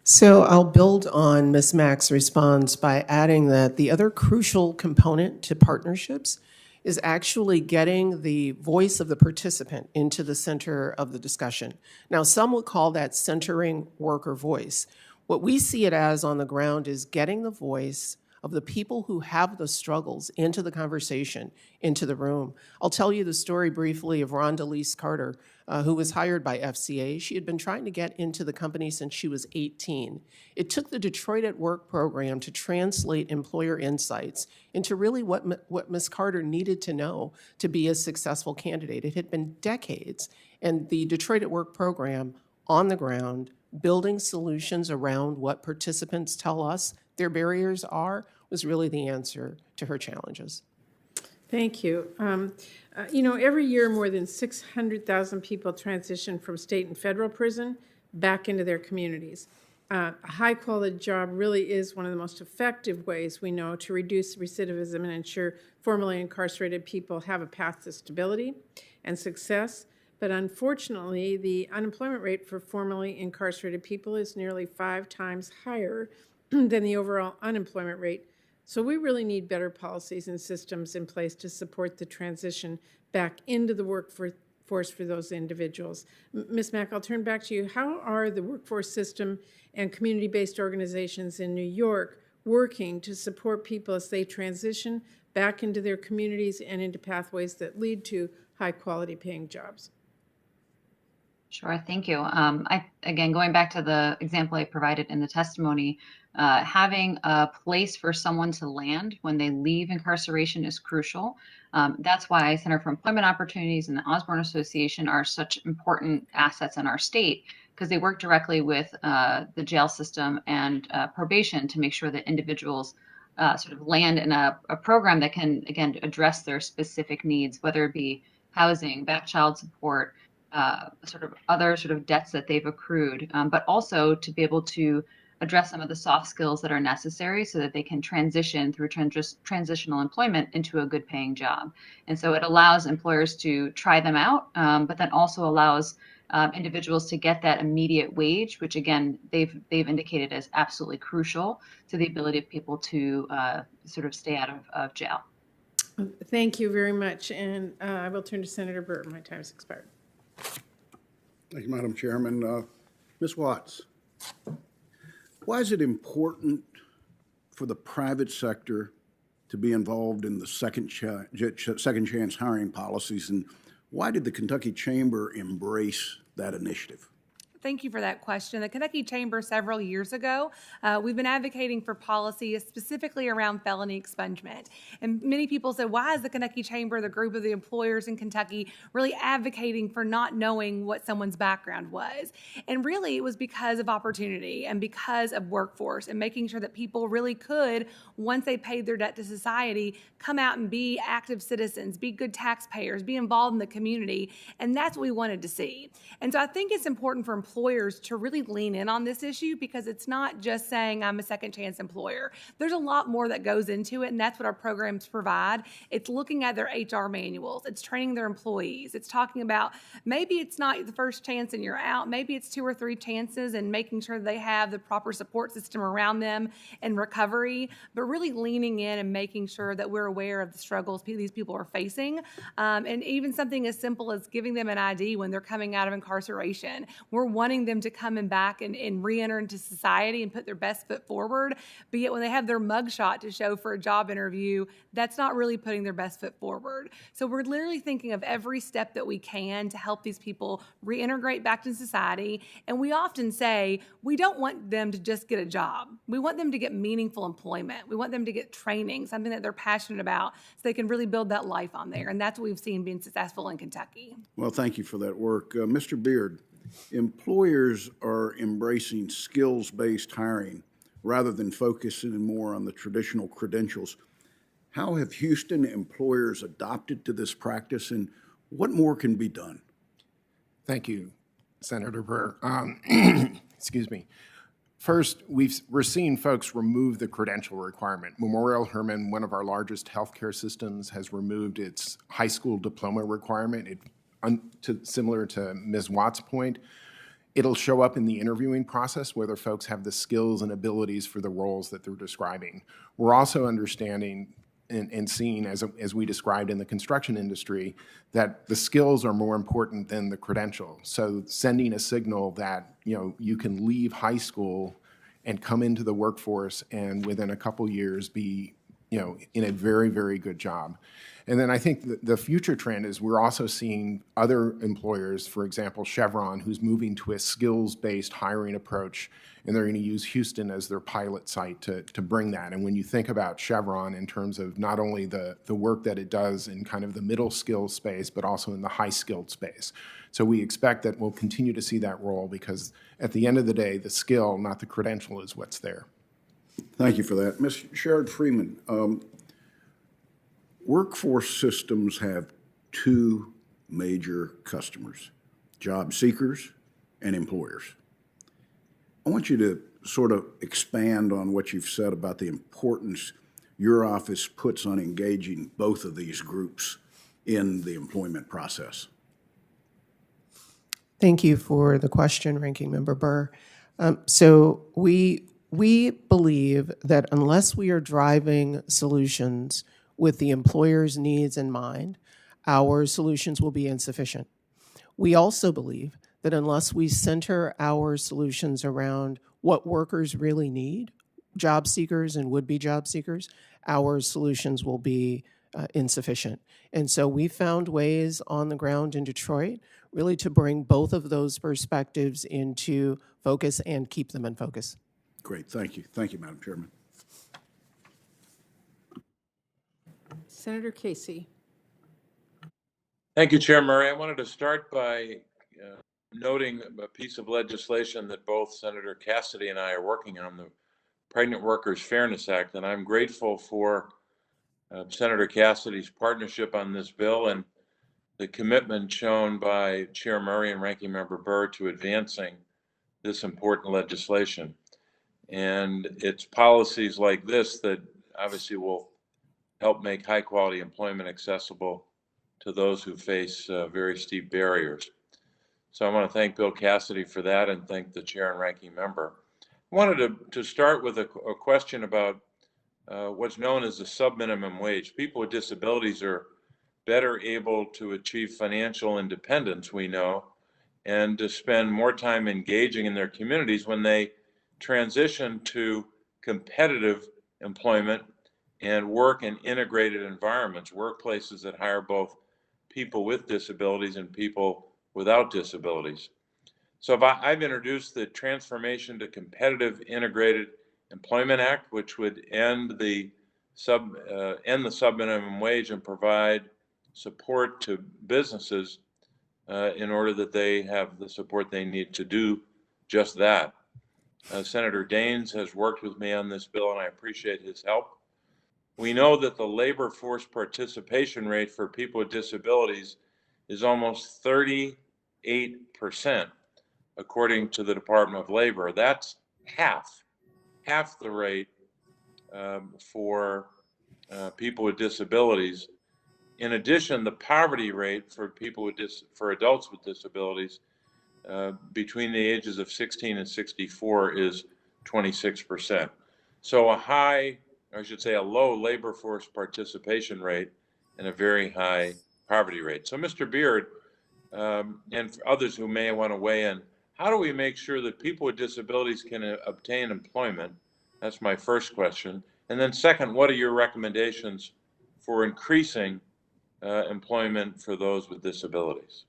So I'll build on Ms. Mack's response by adding that the other crucial component to partnerships is actually getting the voice of the participant into the center of the discussion. Now, some would call that centering worker voice. What we see it as on the ground is getting the voice of the people who have the struggles into the conversation, into the room. I'll tell you the story briefly of Rhonda Lease Carter, who was hired by FCA. She had been trying to get into the company since she was 18. It took the Detroit at Work program to translate employer insights into really what Ms. Carter needed to know to be a successful candidate. It had been decades, and the Detroit at Work program on the ground, building solutions around what participants tell us their barriers are, was really the answer to her challenges. Thank you. Every year more than 600,000 people transition from state and federal prison back into their communities. A high-quality job really is one of the most effective ways we know to reduce recidivism and ensure formerly incarcerated people have a path to stability and success. But unfortunately, the unemployment rate for formerly incarcerated people is nearly 5 times higher than the overall unemployment rate. So we really need better policies and systems in place to support the transition back into the workforce for those individuals. Ms. Mack, I'll turn back to you. How are the workforce system and community-based organizations in New York working to support people as they transition back into their communities and into pathways that lead to high-quality paying jobs? Sure, thank you. Again, going back to the example I provided in the testimony, having a place for someone to land when they leave incarceration is crucial. That's why Center for Employment Opportunities and the Osborne Association are such important assets in our state, because they work directly with the jail system and probation to make sure that individuals sort of land in a program that can, again, address their specific needs, whether it be housing, back child support, sort of other sort of debts that they've accrued, but also to be able to address some of the soft skills that are necessary so that they can transition through transitional employment into a good paying job. And so it allows employers to try them out, but then also allows individuals to get that immediate wage, which again, they've indicated as absolutely crucial to the ability of people to sort of stay out of jail. Thank you very much. And I will turn to Senator Burr. My time has expired. Thank you, Madam Chairman. Ms. Watts, why is it important for the private sector to be involved in the second chance hiring policies, and why did the Kentucky Chamber embrace that initiative? Thank you for that question. The Kentucky Chamber several years ago, we've been advocating for policy specifically around felony expungement. And many people said, why is the Kentucky Chamber, the group of the employers in Kentucky, really advocating for not knowing what someone's background was? And really it was because of opportunity and because of workforce and making sure that people really could, once they paid their debt to society, come out and be active citizens, be good taxpayers, be involved in the community. And that's what we wanted to see. And so I think it's important for employers to really lean in on this issue, because it's not just saying I'm a second chance employer. There's a lot more that goes into it, and that's what our programs provide. It's looking at their HR manuals. It's training their employees. It's talking about maybe it's not the first chance and you're out. Maybe it's 2 or 3 chances, and making sure they have the proper support system around them and recovery, but really leaning in and making sure that we're aware of the struggles these people are facing. And even something as simple as giving them an ID when they're coming out of incarceration. We're wanting them to come and back and re-enter into society and put their best foot forward, but yet when they have their mugshot to show for a job interview, that's not really putting their best foot forward. So we're literally thinking of every step that we can to help these people reintegrate back to society. And we often say, we don't want them to just get a job. We want them to get meaningful employment. We want them to get training, something that they're passionate about, so they can really build that life on there. And that's what we've seen being successful in Kentucky. Well, thank you for that work. Mr. Beard, employers are embracing skills-based hiring rather than focusing more on the traditional credentials. How have Houston employers adopted to this practice, and what more can be done? Thank you, Senator Burr. Excuse me. First, we're seeing folks remove the credential requirement. Memorial Hermann, one of our largest healthcare systems, has removed its high school diploma requirement. Similar to Ms. Watt's point, it'll show up in the interviewing process whether folks have the skills and abilities for the roles that they're describing. We're also understanding and seeing, as we described in the construction industry, that the skills are more important than the credential. So sending a signal that you can leave high school and come into the workforce and within a couple years be in a very, very good job. And then I think the future trend is we're also seeing other employers, for example, Chevron, who's moving to a skills-based hiring approach, and they're going to use Houston as their pilot site to bring that. And when you think about Chevron in terms of not only the work that it does in kind of the middle skill space, but also in the high skilled space. So we expect that we'll continue to see that role, because at the end of the day, the skill, not the credential, is what's there. Thank you for that. Ms. Sherrod Freeman, workforce systems have 2 major customers, job seekers and employers. I want you to sort of expand on what you've said about the importance your office puts on engaging both of these groups in the employment process. Thank you for the question, Ranking Member Burr. So we believe that unless we are driving solutions with the employer's needs in mind, our solutions will be insufficient. We also believe that unless we center our solutions around what workers really need, job seekers and would-be job seekers, our solutions will be insufficient. And so we found ways on the ground in Detroit really to bring both of those perspectives into focus and keep them in focus. Great, thank you. Thank you, Madam Chairman. Senator Casey. Thank you, Chair Murray. I wanted to start by noting a piece of legislation that both Senator Cassidy and I are working on, the Pregnant Workers Fairness Act, and I'm grateful for Senator Cassidy's partnership on this bill and the commitment shown by Chair Murray and Ranking Member Burr to advancing this important legislation. And it's policies like this that obviously will help make high quality employment accessible to those who face very steep barriers. So I want to thank Bill Cassidy for that and thank the chair and ranking member. I wanted to start with a question about what's known as the sub-minimum wage. People with disabilities are better able to achieve financial independence, we know, and to spend more time engaging in their communities when they transition to competitive employment and work in integrated environments, workplaces that hire both people with disabilities and people without disabilities. So I've introduced the Transformation to Competitive Integrated Employment Act, which would end the sub-minimum wage and provide support to businesses in order that they have the support they need to do just that. Senator Daines has worked with me on this bill, and I appreciate his help. We know that the labor force participation rate for people with disabilities is almost 38%, according to the Department of Labor. That's half the rate for people with disabilities. In addition, the poverty rate for people with for adults with disabilities between the ages of 16 and 64 is 26%. So a low labor force participation rate and a very high poverty rate. So Mr. Beard, and for others who may want to weigh in, how do we make sure that people with disabilities can obtain employment? That's my first question. And then second, what are your recommendations for increasing employment for those with disabilities?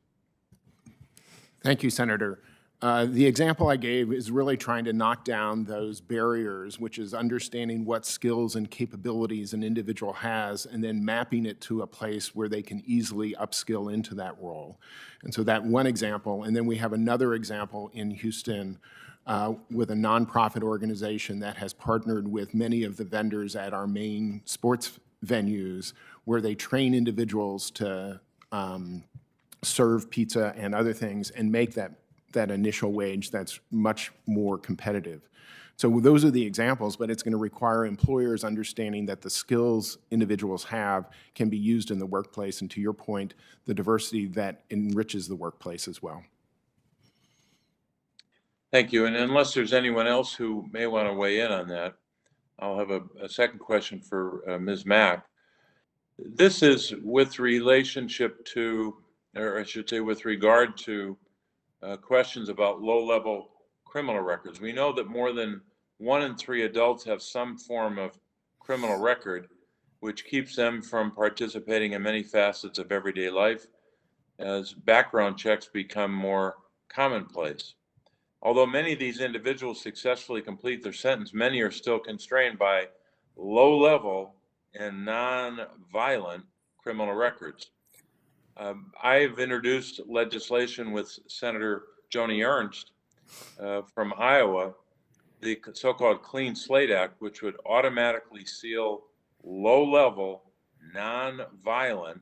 Thank you, Senator. The example I gave is really trying to knock down those barriers, which is understanding what skills and capabilities an individual has and then mapping it to a place where they can easily upskill into that role. And so that one example, and then we have another example in Houston with a nonprofit organization that has partnered with many of the vendors at our main sports venues where they train individuals to serve pizza and other things and make that initial wage that's much more competitive. So those are the examples, but it's going to require employers understanding that the skills individuals have can be used in the workplace, and to your point, the diversity that enriches the workplace as well. Thank you. And unless there's anyone else who may want to weigh in on that, I'll have a second question for Ms. Mack. This is with relationship to, or I should say with regard to questions about low-level criminal records. We know that more than 1 in 3 adults have some form of criminal record, which keeps them from participating in many facets of everyday life as background checks become more commonplace. Although many of these individuals successfully complete their sentence, many are still constrained by low-level and non-violent criminal records. I've introduced legislation with Senator Joni Ernst from Iowa, the so-called Clean Slate Act, which would automatically seal low-level, non-violent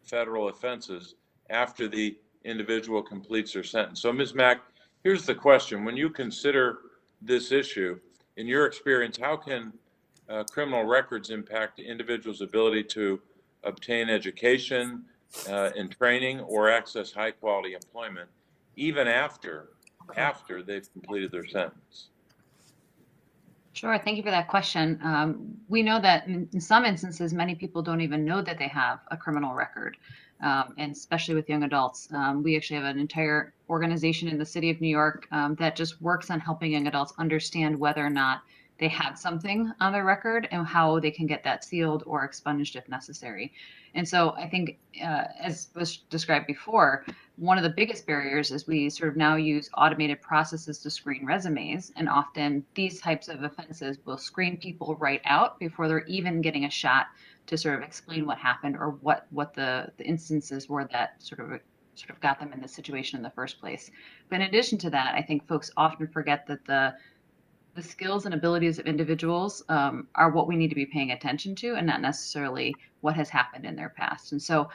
federal offenses after the individual completes their sentence. So, Ms. Mack, here's the question. When you consider this issue, in your experience, how can criminal records impact individuals' ability to obtain education and training or access high-quality employment, even after they've completed their sentence? Sure, thank you for that question. We know that in some instances, many people don't even know that they have a criminal record, and especially with young adults. We actually have an entire organization in the city of New York that just works on helping young adults understand whether or not they had something on their record and how they can get that sealed or expunged if necessary. And so I think, as was described before, one of the biggest barriers is we sort of now use automated processes to screen resumes. And often these types of offenses will screen people right out before they're even getting a shot to sort of explain what happened or what the instances were that sort of got them in this situation in the first place. But in addition to that, I think folks often forget that the skills and abilities of individuals are what we need to be paying attention to and not necessarily what has happened in their past. And so,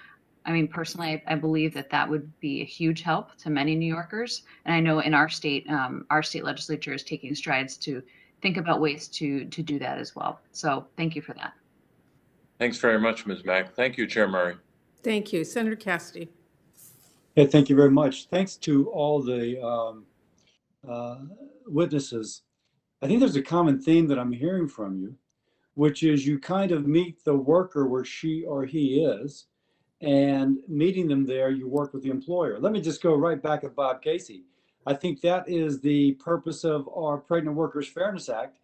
I mean, personally, I believe that would be a huge help to many New Yorkers. And I know in our state legislature is taking strides to think about ways to do that as well. So thank you for that. Thanks very much, Ms. Mack. Thank you, Chair Murray. Thank you. Senator Cassidy. Yeah, thank you very much. Thanks to all the witnesses. I think there's a common theme that I'm hearing from you, which is you kind of meet the worker where she or he is, and meeting them there, you work with the employer. Let me just go right back at Bob Casey. I think that is the purpose of our Pregnant Workers Fairness Act.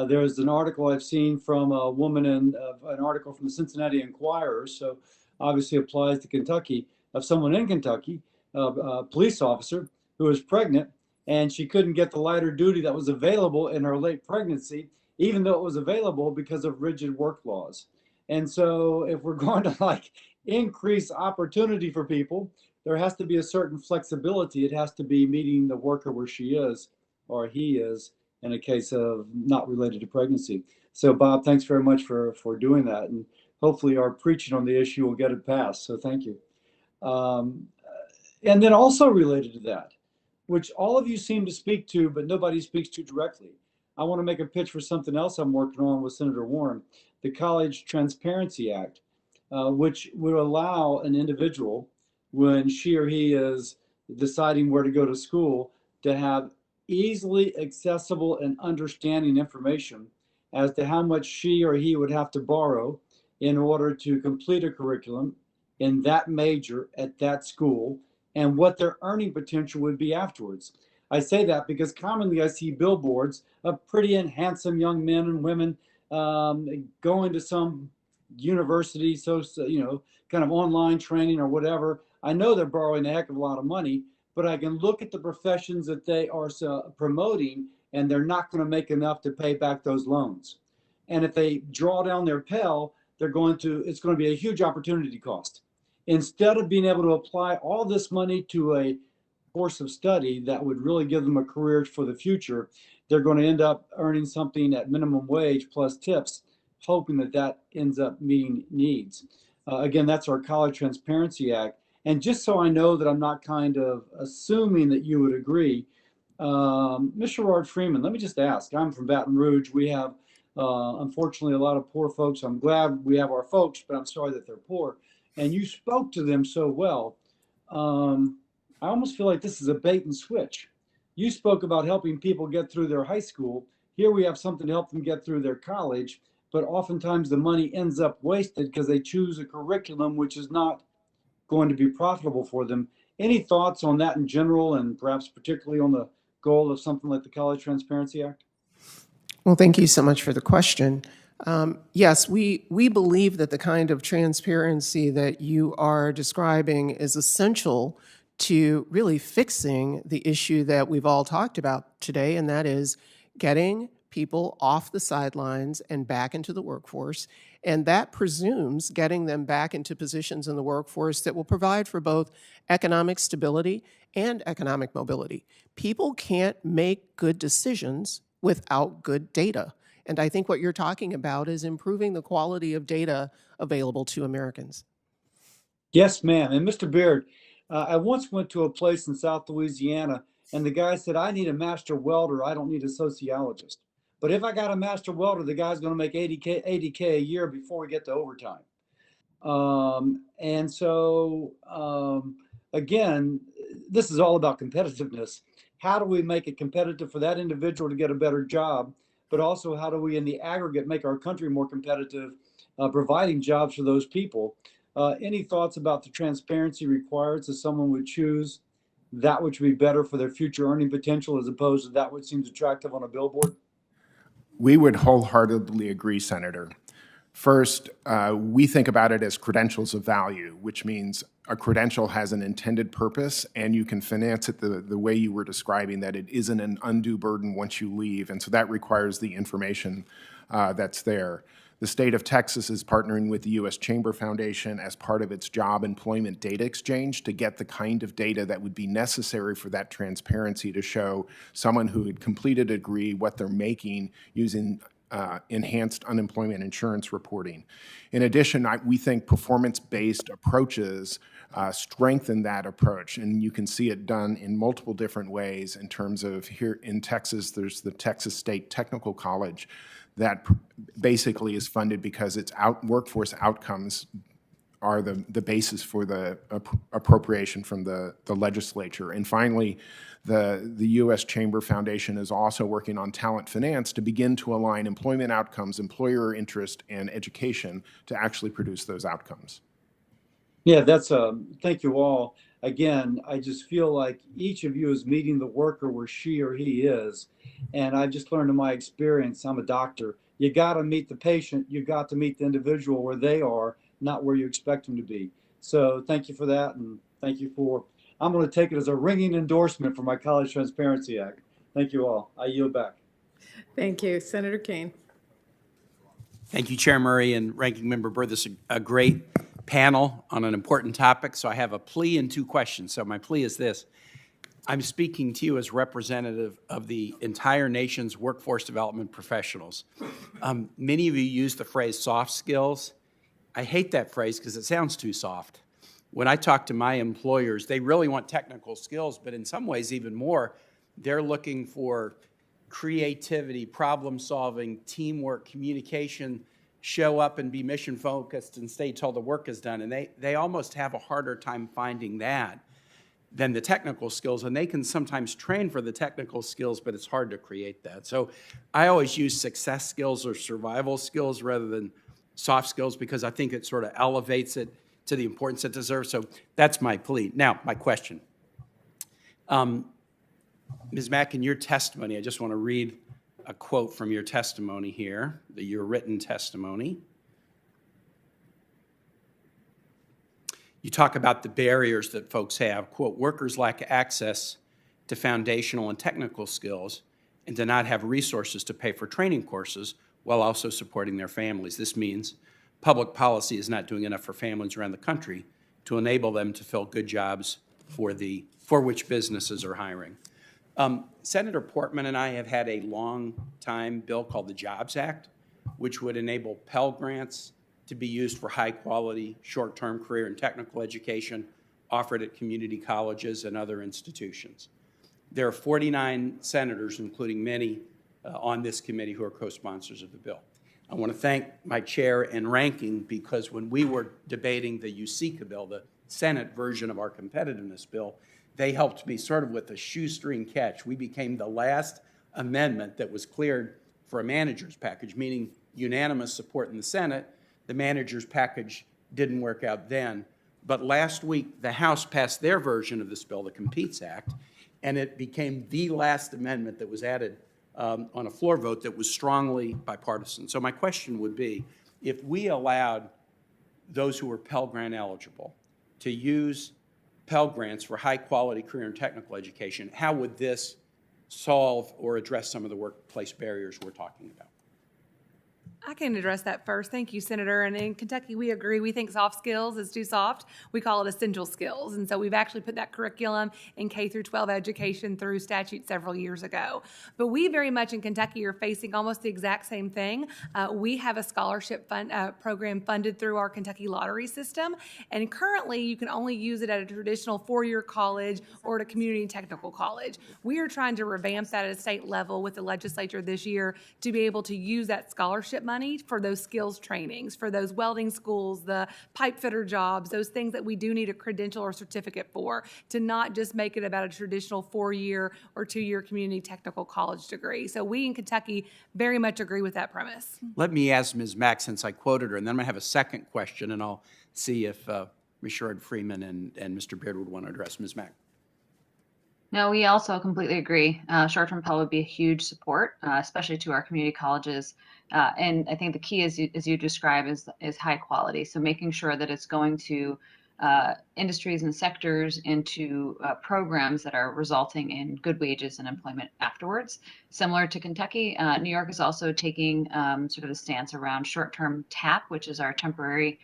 There's an article I've seen from a woman in an article from the Cincinnati Enquirer, so obviously applies to Kentucky, of someone in Kentucky, a police officer who was pregnant, and she couldn't get the lighter duty that was available in her late pregnancy, even though it was available because of rigid work laws. And so if we're going to like increase opportunity for people, there has to be a certain flexibility. It has to be meeting the worker where she is or he is in a case of not related to pregnancy. So Bob, thanks very much for doing that. And hopefully our preaching on the issue will get it passed. So thank you. And then also related to that, which all of you seem to speak to, but nobody speaks to directly. I want to make a pitch for something else I'm working on with Senator Warren, the College Transparency Act, which would allow an individual, when she or he is deciding where to go to school, to have easily accessible and understanding information as to how much she or he would have to borrow in order to complete a curriculum in that major at that school, and what their earning potential would be afterwards. I say that because commonly I see billboards of pretty and handsome young men and women going to some university, so kind of online training or whatever. I know they're borrowing a heck of a lot of money, but I can look at the professions that they are promoting, and they're not going to make enough to pay back those loans. And if they draw down their Pell, it's going to be a huge opportunity cost. Instead of being able to apply all this money to a course of study that would really give them a career for the future, they're going to end up earning something at minimum wage plus tips, hoping that ends up meeting needs. Again, that's our College Transparency Act. And just so I know that I'm not kind of assuming that you would agree, Mr. Gerard Freeman, let me just ask. I'm from Baton Rouge. We have, unfortunately, a lot of poor folks. I'm glad we have our folks, but I'm sorry that they're poor. And you spoke to them so well. I almost feel like this is a bait and switch. You spoke about helping people get through their high school. Here we have something to help them get through their college, but oftentimes the money ends up wasted because they choose a curriculum which is not going to be profitable for them. Any thoughts on that in general, and perhaps particularly on the goal of something like the College Transparency Act? Well, thank you so much for the question. Yes, we believe that the kind of transparency that you are describing is essential to really fixing the issue that we've all talked about today, and that is getting people off the sidelines and back into the workforce. And that presumes getting them back into positions in the workforce that will provide for both economic stability and economic mobility. People can't make good decisions without good data. And I think what you're talking about is improving the quality of data available to Americans. Yes, ma'am. And Mr. Beard, I once went to a place in South Louisiana, and the guy said, I need a master welder. I don't need a sociologist. But if I got a master welder, the guy's going to make 80K a year before we get to overtime. And so, again, this is all about competitiveness. How do we make it competitive for that individual to get a better job? But also, how do we, in the aggregate, make our country more competitive, providing jobs for those people? Any thoughts about the transparency required so someone would choose that which would be better for their future earning potential as opposed to that which seems attractive on a billboard? We would wholeheartedly agree, Senator. First, we think about it as credentials of value, which means a credential has an intended purpose and you can finance it the way you were describing, that it isn't an undue burden once you leave. And so that requires the information that's there. The state of Texas is partnering with the U.S. Chamber Foundation as part of its job employment data exchange to get the kind of data that would be necessary for that transparency to show someone who had completed a degree what they're making using enhanced unemployment insurance reporting. In addition, we think performance-based approaches strengthen that approach, and you can see it done in multiple different ways. In terms of here in Texas, there's the Texas State Technical College that basically is funded because its workforce outcomes are the basis for the appropriation from the legislature. And finally, the U.S. Chamber Foundation is also working on talent finance to begin to align employment outcomes, employer interest, and education to actually produce those outcomes. Yeah, thank you all. Again, I just feel like each of you is meeting the worker where she or he is. And I just learned in my experience, I'm a doctor, you got to meet the patient, you got to meet the individual where they are, not where you expect them to be. So thank you for that. And thank you I'm going to take it as a ringing endorsement for my College Transparency Act. Thank you all. I yield back. Thank you. Senator Kane. Thank you, Chair Murray and Ranking Member Burr. This is a great panel on an important topic. So I have a plea and two questions. So my plea is this. I'm speaking to you as representative of the entire nation's workforce development professionals. Many of you use the phrase soft skills. I hate that phrase because it sounds too soft. When I talk to my employers, they really want technical skills, but in some ways even more, they're looking for creativity, problem solving, teamwork, communication, show up and be mission focused and stay till the work is done. And they almost have a harder time finding that than the technical skills. And they can sometimes train for the technical skills, but it's hard to create that. So I always use success skills or survival skills rather than soft skills because I think it sort of elevates it to the importance it deserves. So that's my plea. Now, my question. Ms. Mack, in your testimony, I just want to read a quote from your testimony here, your written testimony. You talk about the barriers that folks have. Quote, workers lack access to foundational and technical skills and do not have resources to pay for training courses while also supporting their families. This means public policy is not doing enough for families around the country to enable them to fill good jobs for which businesses are hiring. Senator Portman and I have had a long-time bill called the Jobs Act, which would enable Pell Grants to be used for high-quality, short-term career and technical education offered at community colleges and other institutions. There are 49 senators, including many on this committee, who are co-sponsors of the bill. I want to thank my chair and ranking because when we were debating the USICA bill, the Senate version of our competitiveness bill, they helped me sort of with a shoestring catch. We became the last amendment that was cleared for a manager's package, meaning unanimous support in the Senate. The manager's package didn't work out then. But last week, the House passed their version of this bill, the Competes Act, and it became the last amendment that was added on a floor vote that was strongly bipartisan. So my question would be, if we allowed those who were Pell Grant eligible to use Pell Grants for high-quality career and technical education, how would this solve or address some of the workplace barriers we're talking about? I can address that first. Thank you, Senator. And in Kentucky, we agree. We think soft skills is too soft. We call it essential skills. And so we've actually put that curriculum in K through 12 education through statute several years ago. But we very much in Kentucky are facing almost the exact same thing. We have a scholarship program funded through our Kentucky lottery system. And currently, you can only use it at a traditional four-year college or at a community technical college. We are trying to revamp that at a state level with the legislature this year to be able to use that scholarship money for those skills trainings, for those welding schools, the pipe fitter jobs, those things that we do need a credential or certificate for, to not just make it about a traditional 4-year or 2-year community technical college degree. So we in Kentucky very much agree with that premise. Let me ask Ms. Mack, since I quoted her, and then I'm going to have a second question, and I'll see if Ms. Sherrod-Freeman and Mr. Beard would want to address Ms. Mack. No, we also completely agree. Short-term Pell would be a huge support, especially to our community colleges. And I think the key, as you describe, is high quality. So making sure that it's going to industries and sectors into programs that are resulting in good wages and employment afterwards. Similar to Kentucky, New York is also taking sort of a stance around short-term TAP, which is our temporary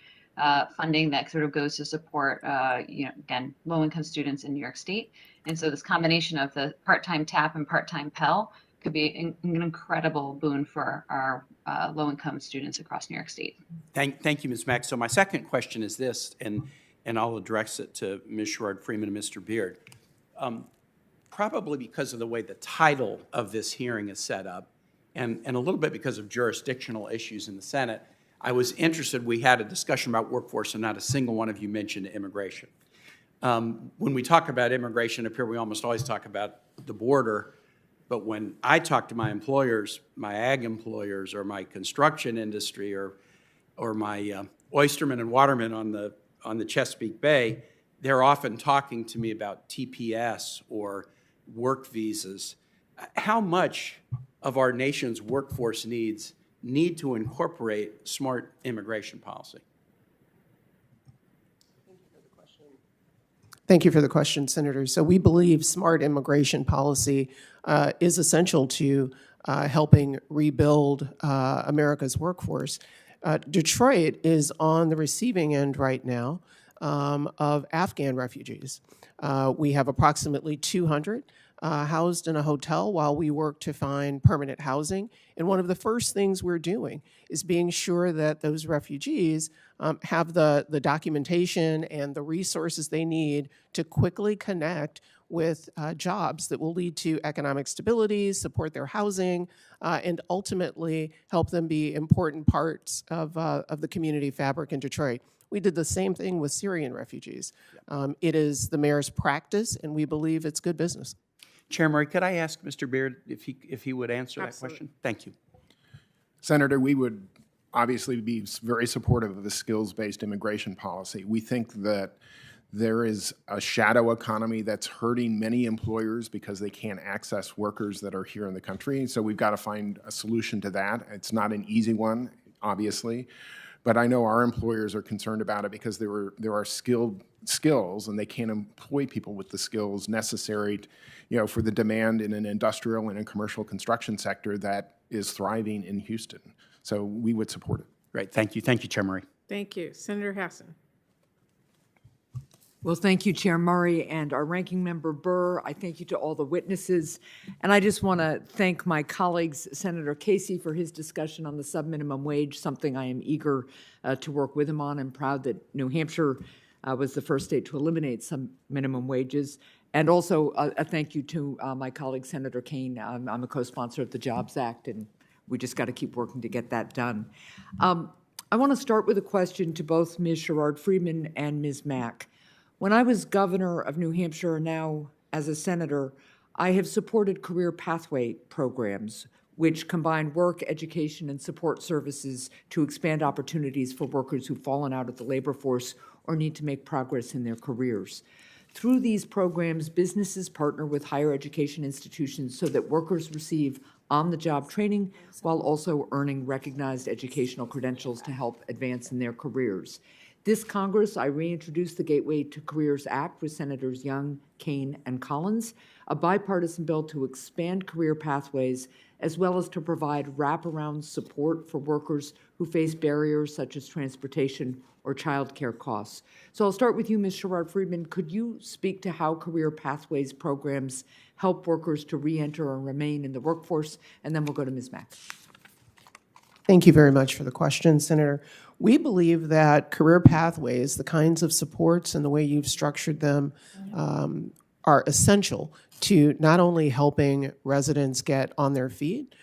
funding that sort of goes to support, again, low-income students in New York State. And so this combination of the part-time TAP and part-time Pell could be an incredible boon for our low-income students across New York State. Thank you, Ms. Mack. So my second question is this, and I'll address it to Ms. Sherrod-Freeman and Mr. Beard. Probably because of the way the title of this hearing is set up, and a little bit because of jurisdictional issues in the Senate, I was interested, we had a discussion about workforce and not a single one of you mentioned immigration. When we talk about immigration up here, we almost always talk about the border, but when I talk to my employers, my ag employers or my construction industry or my oystermen and watermen on on the Chesapeake Bay, they're often talking to me about TPS or work visas. How much of our nation's workforce needs need to incorporate smart immigration policy? Thank you for the question, Senator. So we believe smart immigration policy is essential to helping rebuild America's workforce. Detroit is on the receiving end right now of Afghan refugees. We have approximately 200 housed in a hotel while we work to find permanent housing. And one of the first things we're doing is being sure that those refugees have the documentation and the resources they need to quickly connect with jobs that will lead to economic stability, support their housing, and ultimately help them be important parts of the community fabric in Detroit. We did the same thing with Syrian refugees. It is the mayor's practice, and we believe it's good business. Chair Murray, could I ask Mr. Beard if he would answer that question? Thank you. Senator, we would obviously be very supportive of a skills-based immigration policy. We think that there is a shadow economy that's hurting many employers because they can't access workers that are here in the country. So we've got to find a solution to that. It's not an easy one, obviously, but I know our employers are concerned about it because there are skills and they can't employ people with the skills necessary for the demand in an industrial and a commercial construction sector that is thriving in Houston. So we would support it. Great, thank you. Thank you, Chair Murray. Thank you. Senator Hassan. Well, thank you, Chair Murray and our ranking member Burr. I thank you to all the witnesses. And I just want to thank my colleagues, Senator Casey, for his discussion on the subminimum wage, something I am eager to work with him on. I'm proud that New Hampshire was the first state to eliminate some minimum wages. And also a thank you to my colleague, Senator Kane. I'm a co-sponsor of the Jobs Act, and we just got to keep working to get that done. I want to start with a question to both Ms. Sherrod-Friedman and Ms. Mack. When I was governor of New Hampshire, now as a senator, I have supported career pathway programs which combine work, education, and support services to expand opportunities for workers who've fallen out of the labor force or need to make progress in their careers. Through these programs, businesses partner with higher education institutions so that workers receive on-the-job training while also earning recognized educational credentials to help advance in their careers. This Congress, I reintroduced the Gateway to Careers Act with Senators Young, Kane, and Collins, a bipartisan bill to expand career pathways as well as to provide wraparound support for workers who face barriers such as transportation or childcare costs. So I'll start with you, Ms. Sherrod-Friedman. Could you speak to how career pathways programs help workers to re-enter and remain in the workforce? And then we'll go to Ms. Mack. Thank you very much for the question, Senator. We believe that career pathways, the kinds of supports and the way you've structured them, are essential to not only helping residents get on their feet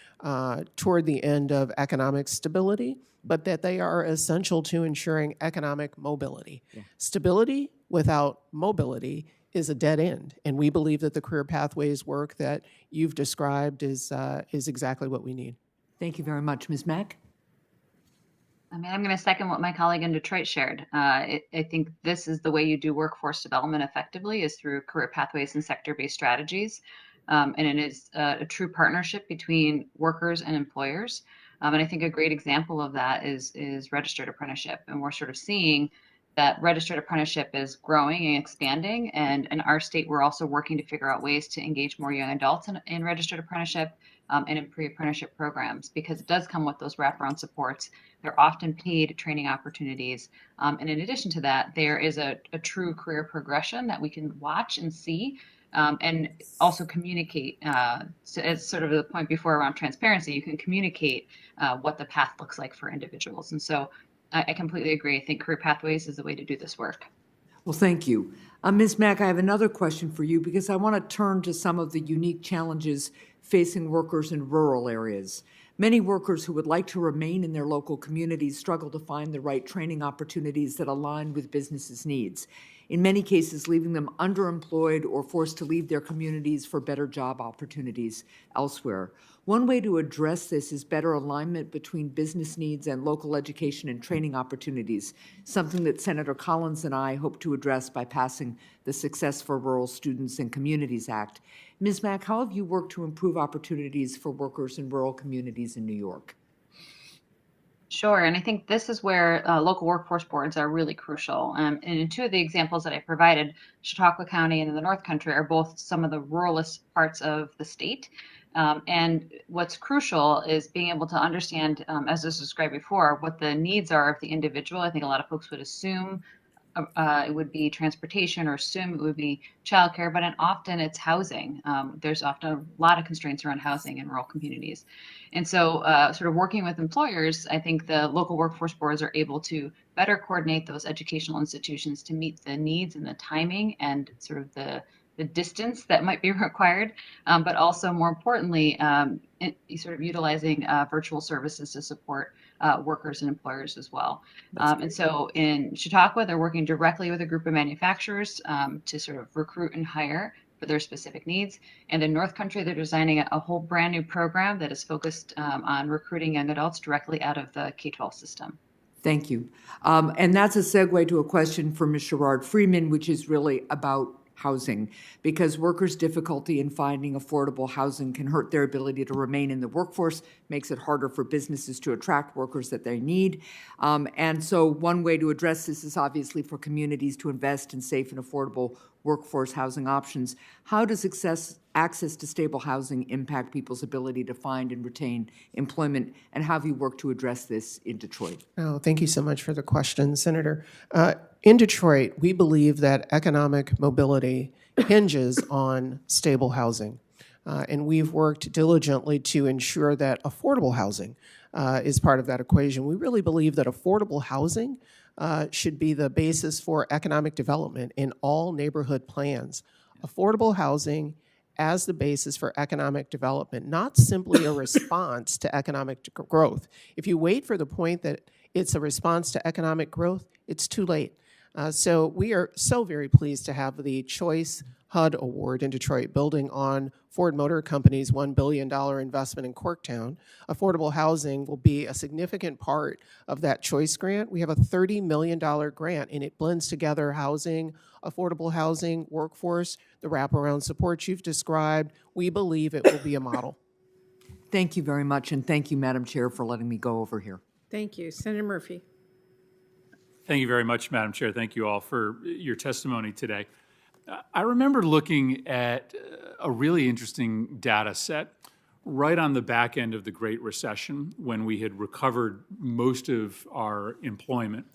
toward the end of economic stability, but that they are essential to ensuring economic mobility. Yeah. Stability without mobility is a dead end, and we believe that the career pathways work that you've described is exactly what we need. Thank you very much. Ms. Mack? I mean, I'm going to second what my colleague in Detroit shared. I think this is the way you do workforce development effectively, is through career pathways and sector-based strategies. And it is a true partnership between workers and employers. And I think a great example of that is registered apprenticeship. And we're sort of seeing that registered apprenticeship is growing and expanding. And in our state, we're also working to figure out ways to engage more young adults in registered apprenticeship and in pre-apprenticeship programs, because it does come with those wraparound supports. They're often paid training opportunities. And in addition to that, there is a true career progression that we can watch and see and also communicate. So it's sort of the point before around transparency. You can communicate what the path looks like for individuals. And so I completely agree. I think career pathways is the way to do this work. Well, thank you. Ms. Mack, I have another question for you because I want to turn to some of the unique challenges facing workers in rural areas. Many workers who would like to remain in their local communities struggle to find the right training opportunities that align with businesses' needs. in many cases leaving them underemployed or forced to leave their communities for better job opportunities elsewhere. One way to address this is better alignment between business needs and local education and training opportunities, something that Senator Collins and I hope to address by passing the Success for Rural Students and Communities Act. Ms. Mack, how have you worked to improve opportunities for workers in rural communities in New York? Sure, and I think this is where local workforce boards are really crucial. And in two of the examples that I provided, Chautauqua County and the North Country are both some of the ruralest parts of the state. And what's crucial is being able to understand, as was described before, what the needs are of the individual. I think a lot of folks would assume it would be transportation or assume it would be childcare, but often it's housing. There's often a lot of constraints around housing in rural communities. And so sort of working with employers, I think the local workforce boards are able to better coordinate those educational institutions to meet the needs and the timing and sort of the distance that might be required, but also more importantly, sort of utilizing virtual services to support workers and employers as well. And so in Chautauqua, they're working directly with a group of manufacturers to sort of recruit and hire for their specific needs. And in North Country, they're designing a whole brand new program that is focused on recruiting young adults directly out of the K-12 system. Thank you. And that's a segue to a question for Ms. Sherrard-Freeman, which is really about housing, because workers' difficulty in finding affordable housing can hurt their ability to remain in the workforce, makes it harder for businesses to attract workers that they need. And so one way to address this is obviously for communities to invest in safe and affordable workforce housing options. How does access to stable housing impact people's ability to find and retain employment, and how have you worked to address this in Detroit? Oh, thank you so much for the question, Senator. In Detroit, we believe that economic mobility hinges on stable housing, and we've worked diligently to ensure that affordable housing is part of that equation. We really believe that affordable housing should be the basis for economic development in all neighborhood plans. Affordable housing as the basis for economic development, not simply a response to economic growth. If you wait for the point that it's a response to economic growth, it's too late. So we are so very pleased to have the Choice HUD Award in Detroit, building on Ford Motor Company's $1 billion investment in Corktown. Affordable housing will be a significant part of that Choice grant. We have a $30 million grant, and it blends together housing, affordable housing, workforce, the wraparound support you've described. We believe it will be a model. Thank you very much, and thank you, Madam Chair, for letting me go over here. Thank you. Senator Murphy. Thank you very much, Madam Chair. Thank you all for your testimony today. I remember looking at a really interesting data set right on the back end of the Great Recession when we had recovered most of our employment.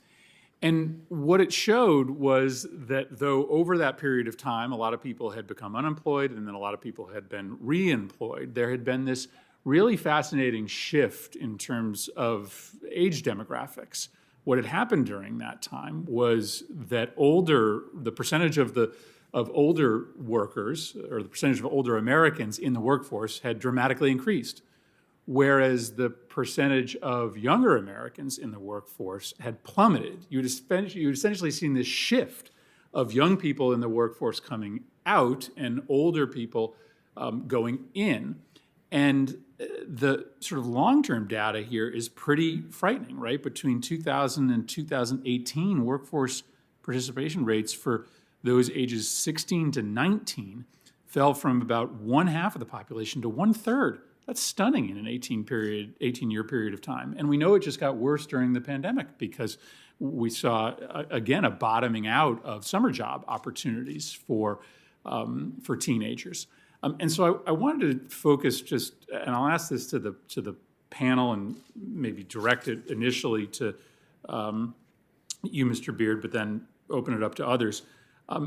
And what it showed was that though over that period of time, a lot of people had become unemployed and then a lot of people had been reemployed, there had been this really fascinating shift in terms of age demographics. What had happened during that time was that the percentage of older workers, or the percentage of older Americans in the workforce, had dramatically increased, whereas the percentage of younger Americans in the workforce had plummeted. You'd essentially seen this shift of young people in the workforce coming out and older people going in. And the sort of long-term data here is pretty frightening, right? Between 2000 and 2018, workforce participation rates for those ages 16 to 19 fell from about 1/2 of the population to 1/3. That's stunning in an 18-year period of time. And we know it just got worse during the pandemic because we saw, again, a bottoming out of summer job opportunities for teenagers. And so I wanted to focus and I'll ask this to the panel and maybe direct it initially to you, Mr. Beard, but then open it up to others. I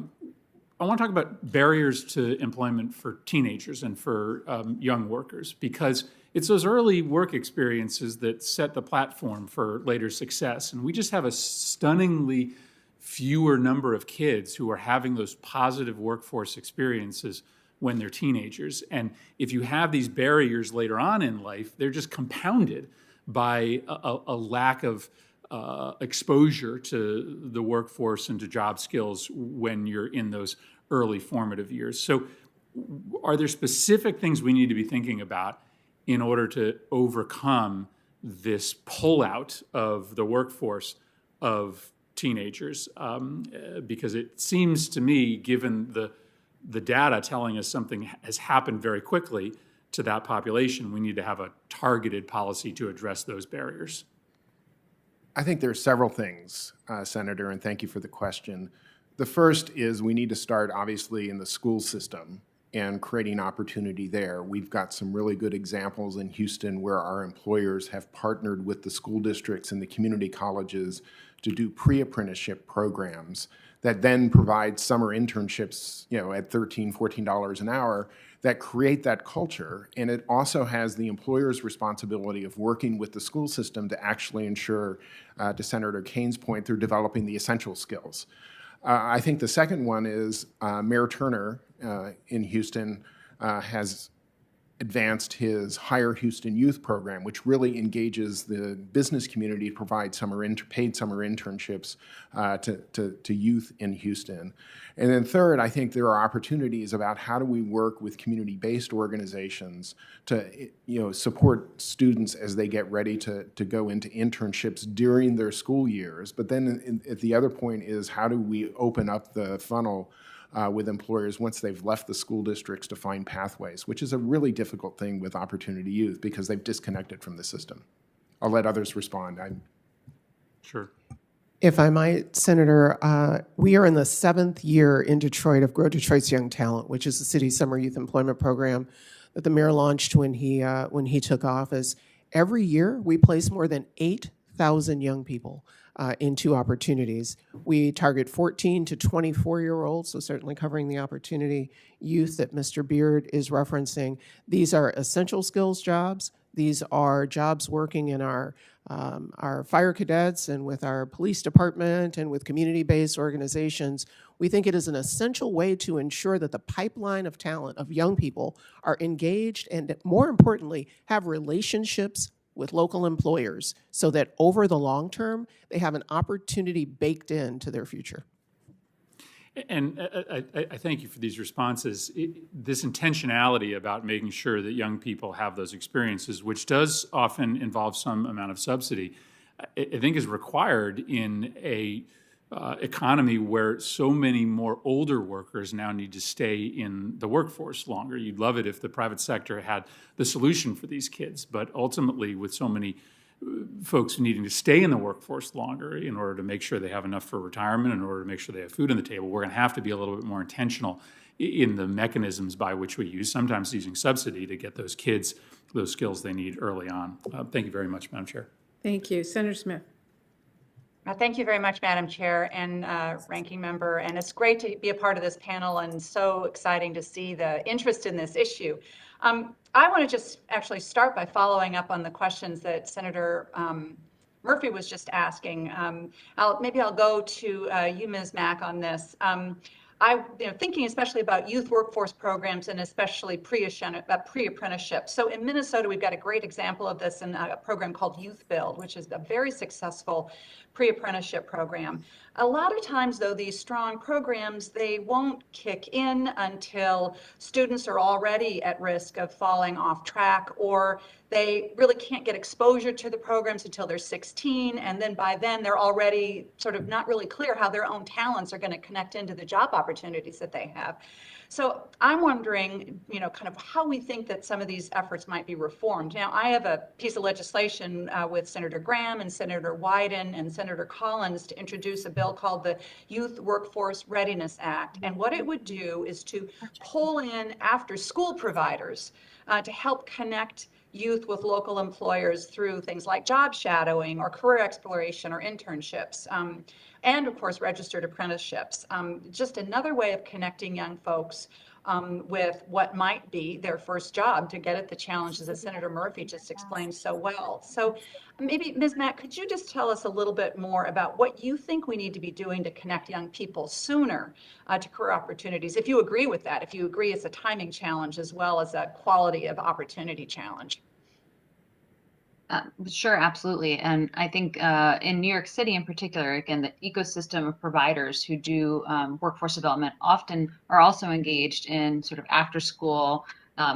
want to talk about barriers to employment for teenagers and for young workers, because it's those early work experiences that set the platform for later success. And we just have a stunningly fewer number of kids who are having those positive workforce experiences when they're teenagers. And if you have these barriers later on in life, they're just compounded by a lack of exposure to the workforce and to job skills when you're in those early formative years. So are there specific things we need to be thinking about in order to overcome this pullout of the workforce of teenagers? Because it seems to me, given the data telling us something has happened very quickly to that population, we need to have a targeted policy to address those barriers. I think there are several things, Senator, and thank you for the question. The first is we need to start, obviously, in the school system and creating opportunity there. We've got some really good examples in Houston where our employers have partnered with the school districts and the community colleges to do pre-apprenticeship programs that then provide summer internships, at $13, $14 an hour, that create that culture. And it also has the employer's responsibility of working with the school system to actually ensure, to Senator Kane's point, they're developing the essential skills. I think the second one is Mayor Turner in Houston has advanced his Hire Houston Youth program, which really engages the business community to provide paid summer internships to youth in Houston. And then third, I think there are opportunities about how do we work with community-based organizations to support students as they get ready to go into internships during their school years. But then at the other point is how do we open up the funnel with employers once they've left the school districts to find pathways, which is a really difficult thing with Opportunity Youth because they've disconnected from the system. I'll let others respond. Sure. If I might, Senator, we are in the 7th year in Detroit of Grow Detroit's Young Talent, which is the city's summer youth employment program that the mayor launched when he took office. Every year, we place more than 8,000 young people into opportunities. We target 14 to 24-year-olds, so certainly covering the opportunity youth that Mr. Beard is referencing. These are essential skills jobs. These are jobs working in our fire cadets and with our police department and with community-based organizations. We think it is an essential way to ensure that the pipeline of talent of young people are engaged and, more importantly, have relationships with local employers so that over the long term, they have an opportunity baked into their future. And I thank you for these responses. This intentionality about making sure that young people have those experiences, which does often involve some amount of subsidy, I think is required in a economy where so many more older workers now need to stay in the workforce longer. You'd love it if the private sector had the solution for these kids, but ultimately with so many folks needing to stay in the workforce longer in order to make sure they have enough for retirement, in order to make sure they have food on the table, we're going to have to be a little bit more intentional in the mechanisms by which we use, sometimes using subsidy, to get those kids those skills they need early on. Thank you very much, Madam Chair. Thank you. Senator Smith. Thank you very much, Madam Chair and Ranking Member. And it's great to be a part of this panel and so exciting to see the interest in this issue. I want to just actually start by following up on the questions that Senator Murphy was just asking. Maybe I'll go to you, Ms. Mack, on this. Thinking especially about youth workforce programs and especially pre-apprenticeship. So in Minnesota, we've got a great example of this in a program called Youth Build, which is a very successful pre-apprenticeship program. A lot of times, though, these strong programs, they won't kick in until students are already at risk of falling off track, or they really can't get exposure to the programs until they're 16, and then by then they're already sort of not really clear how their own talents are going to connect into the job opportunities that they have. So I'm wondering, kind of how we think that some of these efforts might be reformed. Now, I have a piece of legislation with Senator Graham and Senator Wyden and Senator Collins to introduce a bill called the Youth Workforce Readiness Act. And what it would do is to pull in after school providers to help connect youth with local employers through things like job shadowing or career exploration or internships, and of course registered apprenticeships. Just another way of connecting young folks with what might be their first job to get at the challenges that Senator Murphy just explained so well. So maybe, Ms. Mack, could you just tell us a little bit more about what you think we need to be doing to connect young people sooner to career opportunities, if you agree with that, if you agree it's a timing challenge as well as a quality of opportunity challenge? Sure, absolutely. And I think in New York City in particular, again, the ecosystem of providers who do workforce development often are also engaged in sort of after school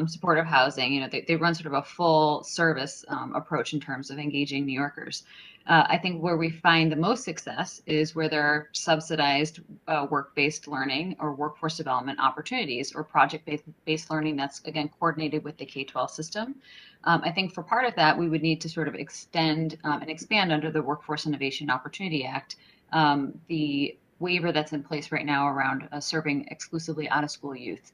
supportive housing. You know, they run sort of a full service approach in terms of engaging New Yorkers. I think where we find the most success is where there are subsidized work-based learning or workforce development opportunities or project-based learning that's, again, coordinated with the K-12 system. I think for part of that, we would need to sort of extend and expand under the Workforce Innovation Opportunity Act, the waiver that's in place right now around serving exclusively out-of-school youth.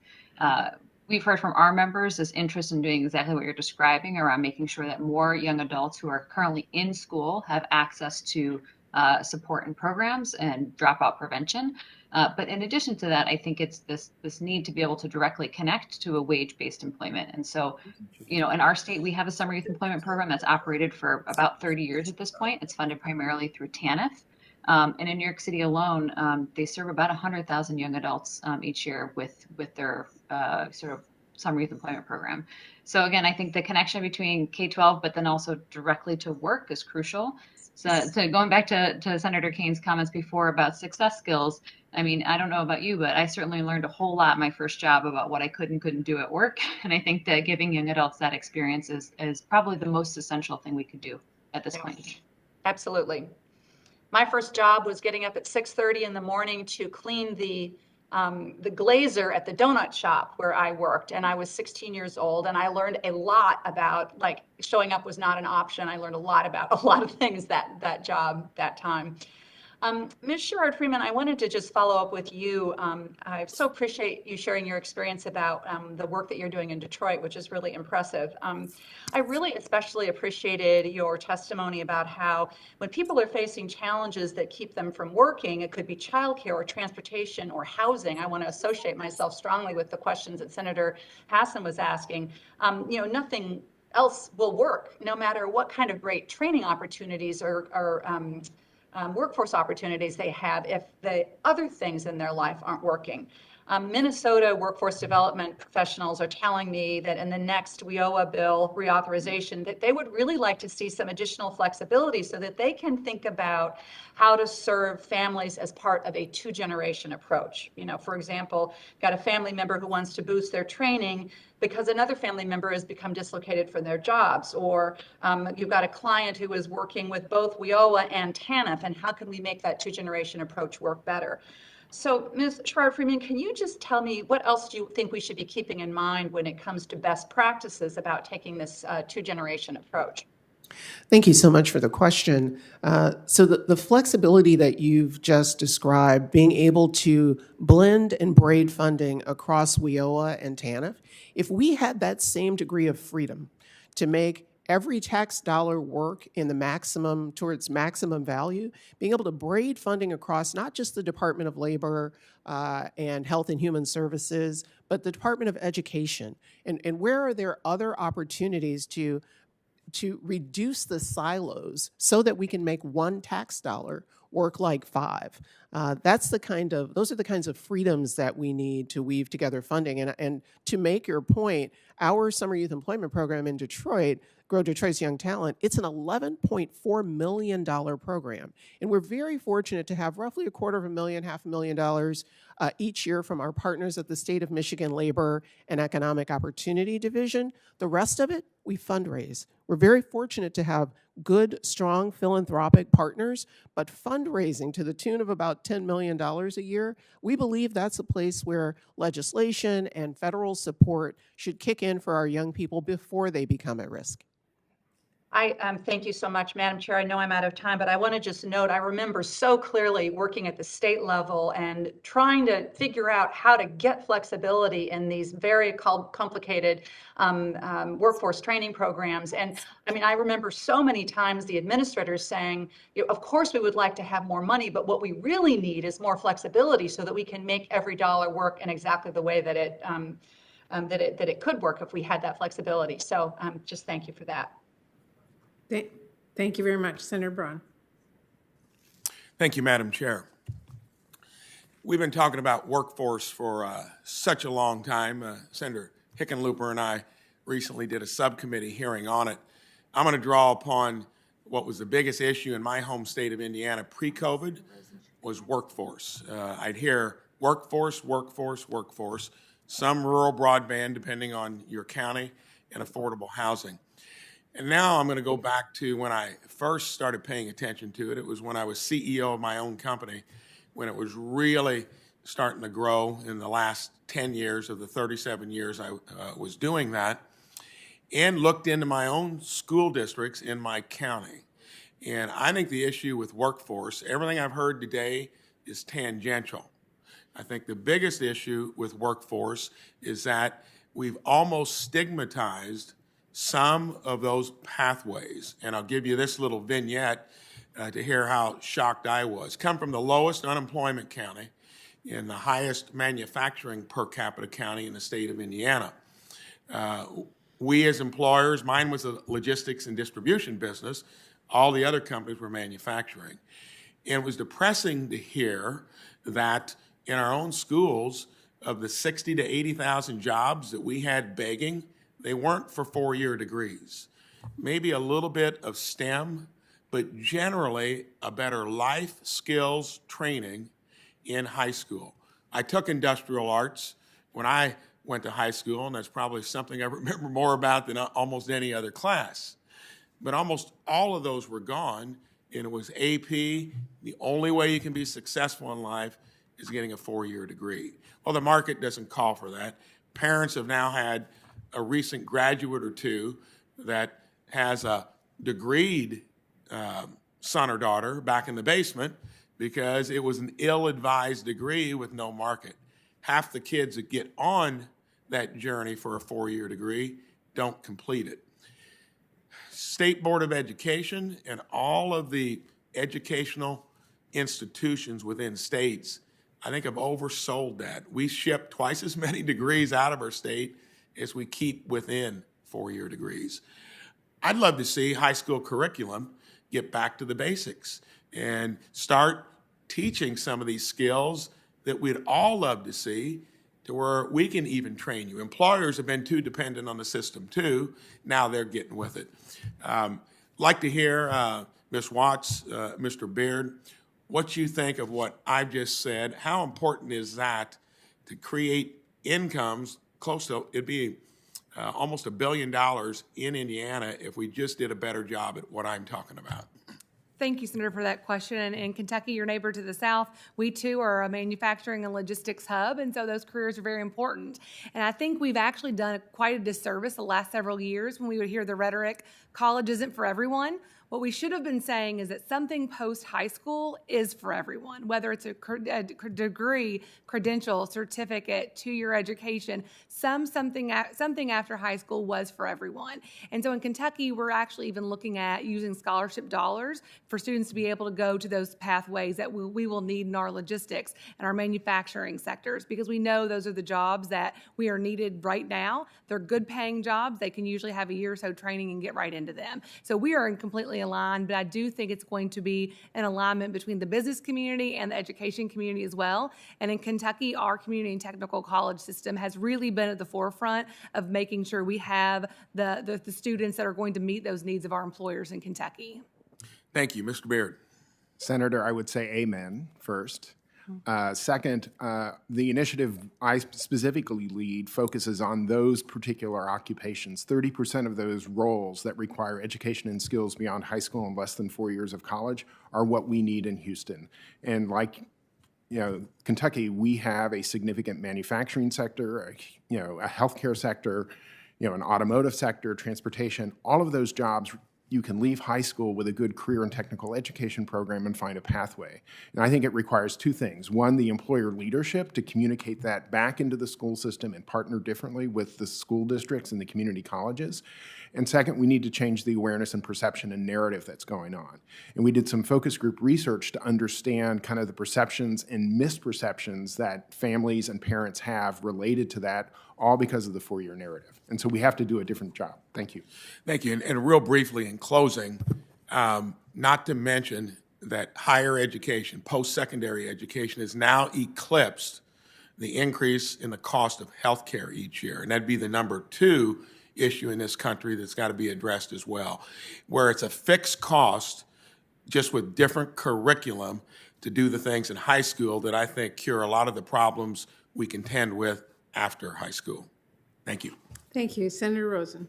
We've heard from our members this interest in doing exactly what you're describing around making sure that more young adults who are currently in school have access to support and programs and dropout prevention. But in addition to that, I think it's this need to be able to directly connect to a wage-based employment. And so, you know, in our state, we have a summer youth employment program that's operated for about 30 years at this point. It's funded primarily through TANF. And in New York City alone, they serve about 100,000 young adults each year with their sort of summer youth employment program. So again, I think the connection between K-12, but then also directly to work is crucial. So going back to Senator Kane's comments before about success skills, I mean, I don't know about you, but I certainly learned a whole lot in my first job about what I could and couldn't do at work. And I think that giving young adults that experience is probably the most essential thing we could do at this point. Absolutely. My first job was getting up at 6:30 in the morning to clean the glazer at the donut shop where I worked, and I was 16 years old, and I learned a lot about, like, showing up was not an option. I learned a lot about a lot of things that job, that time. Ms. Sherrod-Freeman, I wanted to just follow up with you. I so appreciate you sharing your experience about the work that you're doing in Detroit, which is really impressive. I really especially appreciated your testimony about how when people are facing challenges that keep them from working, it could be childcare or transportation or housing. I want to associate myself strongly with the questions that Senator Hassan was asking. You know, nothing else will work, no matter what kind of great training opportunities or workforce opportunities they have if the other things in their life aren't working. Minnesota workforce development professionals are telling me that in the next WIOA bill reauthorization that they would really like to see some additional flexibility so that they can think about how to serve families as part of a two-generation approach. You know, for example, got a family member who wants to boost their training because another family member has become dislocated from their jobs, or you've got a client who is working with both WIOA and TANF, and how can we make that two-generation approach work better? So, Ms. Sherrod-Freeman, can you just tell me what else do you think we should be keeping in mind when it comes to best practices about taking this two-generation approach? Thank you so much for the question. So the flexibility that you've just described, being able to blend and braid funding across WIOA and TANF, if we had that same degree of freedom to make every tax dollar work in the maximum, towards maximum value, being able to braid funding across not just the Department of Labor and Health and Human Services, but the Department of Education. And where are there other opportunities to reduce the silos so that we can make one tax dollar work like five. Those are the kinds of freedoms that we need to weave together funding. And to make your point, our summer youth employment program in Detroit, Grow Detroit's Young Talent, it's an $11.4 million program. And we're very fortunate to have roughly $250,000, $500,000 each year from our partners at the State of Michigan Labor and Economic Opportunity Division. The rest of it, we fundraise. We're very fortunate to have good, strong philanthropic partners, but fundraising to the tune of about $10 million a year, we believe that's a place where legislation and federal support should kick in for our young people before they become at risk. I thank you so much, Madam Chair. I know I'm out of time, but I want to just note, I remember so clearly working at the state level and trying to figure out how to get flexibility in these very complicated workforce training programs. And I mean, I remember so many times the administrators saying, you know, of course we would like to have more money, but what we really need is more flexibility so that we can make every dollar work in exactly the way that it could work if we had that flexibility. So just thank you for that. Thank you very much. Senator Braun. Thank you, Madam Chair. We've been talking about workforce for such a long time. Senator Hickenlooper and I recently did a subcommittee hearing on it. I'm going to draw upon what was the biggest issue in my home state of Indiana pre-COVID was workforce. I'd hear workforce, workforce, workforce, some rural broadband depending on your county, and affordable housing. And now I'm going to go back to when I first started paying attention to it. It was when I was CEO of my own company, when it was really starting to grow in the last 10 years of the 37 years I was doing that, and looked into my own school districts in my county. And I think the issue with workforce, everything I've heard today is tangential. I think the biggest issue with workforce is that we've almost stigmatized some of those pathways. And I'll give you this little vignette to hear how shocked I was. Come from the lowest unemployment county in the highest manufacturing per capita county in the state of Indiana. We as employers, mine was a logistics and distribution business, all the other companies were manufacturing. And it was depressing to hear that in our own schools, of the 60 to 80,000 jobs that we had begging, they weren't for four-year degrees. Maybe a little bit of STEM, but generally a better life skills training in high school. I took industrial arts when I went to high school, and that's probably something I remember more about than almost any other class. But almost all of those were gone, and it was AP. The only way you can be successful in life is getting a four-year degree. Well, the market doesn't call for that. Parents have now had a recent graduate or two that has a degreed son or daughter back in the basement because it was an ill-advised degree with no market. Half the kids that get on that journey for a four-year degree don't complete it. State Board of Education and all of the educational institutions within states, I think, have oversold that. We ship twice as many degrees out of our state as we keep within four-year degrees. I'd love to see high school curriculum get back to the basics and start teaching some of these skills that we'd all love to see, to where we can even train you. Employers have been too dependent on the system too. Now they're getting with it. Like to hear Ms. Watts, Mr. Beard, what you think of what I've just said. How important is that to create incomes close to, it'd be almost $1 billion in Indiana if we just did a better job at what I'm talking about? Thank you, Senator, for that question. And in Kentucky, your neighbor to the south, we too are a manufacturing and logistics hub, and so those careers are very important. And I think we've actually done quite a disservice the last several years when we would hear the rhetoric, college isn't for everyone. What we should have been saying is that something post-high school is for everyone, whether it's a degree, credential, certificate, two-year education, something after high school was for everyone. And so in Kentucky, we're actually even looking at using scholarship dollars for students to be able to go to those pathways that we will need in our logistics and our manufacturing sectors, because we know those are the jobs that we are needed right now. They're good paying jobs. They can usually have a year or so training and get right into them. So we are completely aligned, but I do think it's going to be an alignment between the business community and the education community as well. And in Kentucky, our community and technical college system has really been at the forefront of making sure we have the students that are going to meet those needs of our employers in Kentucky. Thank you. Mr. Beard. Senator, I would say amen first. Second, the initiative I specifically lead focuses on those particular occupations. 30% of those roles that require education and skills beyond high school and less than 4 years of college are what we need in Houston. And like, Kentucky, we have a significant manufacturing sector, a healthcare sector, an automotive sector, transportation. All of those jobs, you can leave high school with a good career and technical education program and find a pathway. And I think it requires two things. One, the employer leadership to communicate that back into the school system and partner differently with the school districts and the community colleges. And second, we need to change the awareness and perception and narrative that's going on. And we did some focus group research to understand kind of the perceptions and misperceptions that families and parents have related to that, all because of the four-year narrative. And so we have to do a different job. Thank you. Thank you. And real briefly in closing, not to mention that higher education, post-secondary education, has now eclipsed the increase in the cost of health care each year. And that'd be the number two issue in this country that's got to be addressed as well, where it's a fixed cost just with different curriculum to do the things in high school that I think cure a lot of the problems we contend with after high school. Thank you. Thank you. Senator Rosen.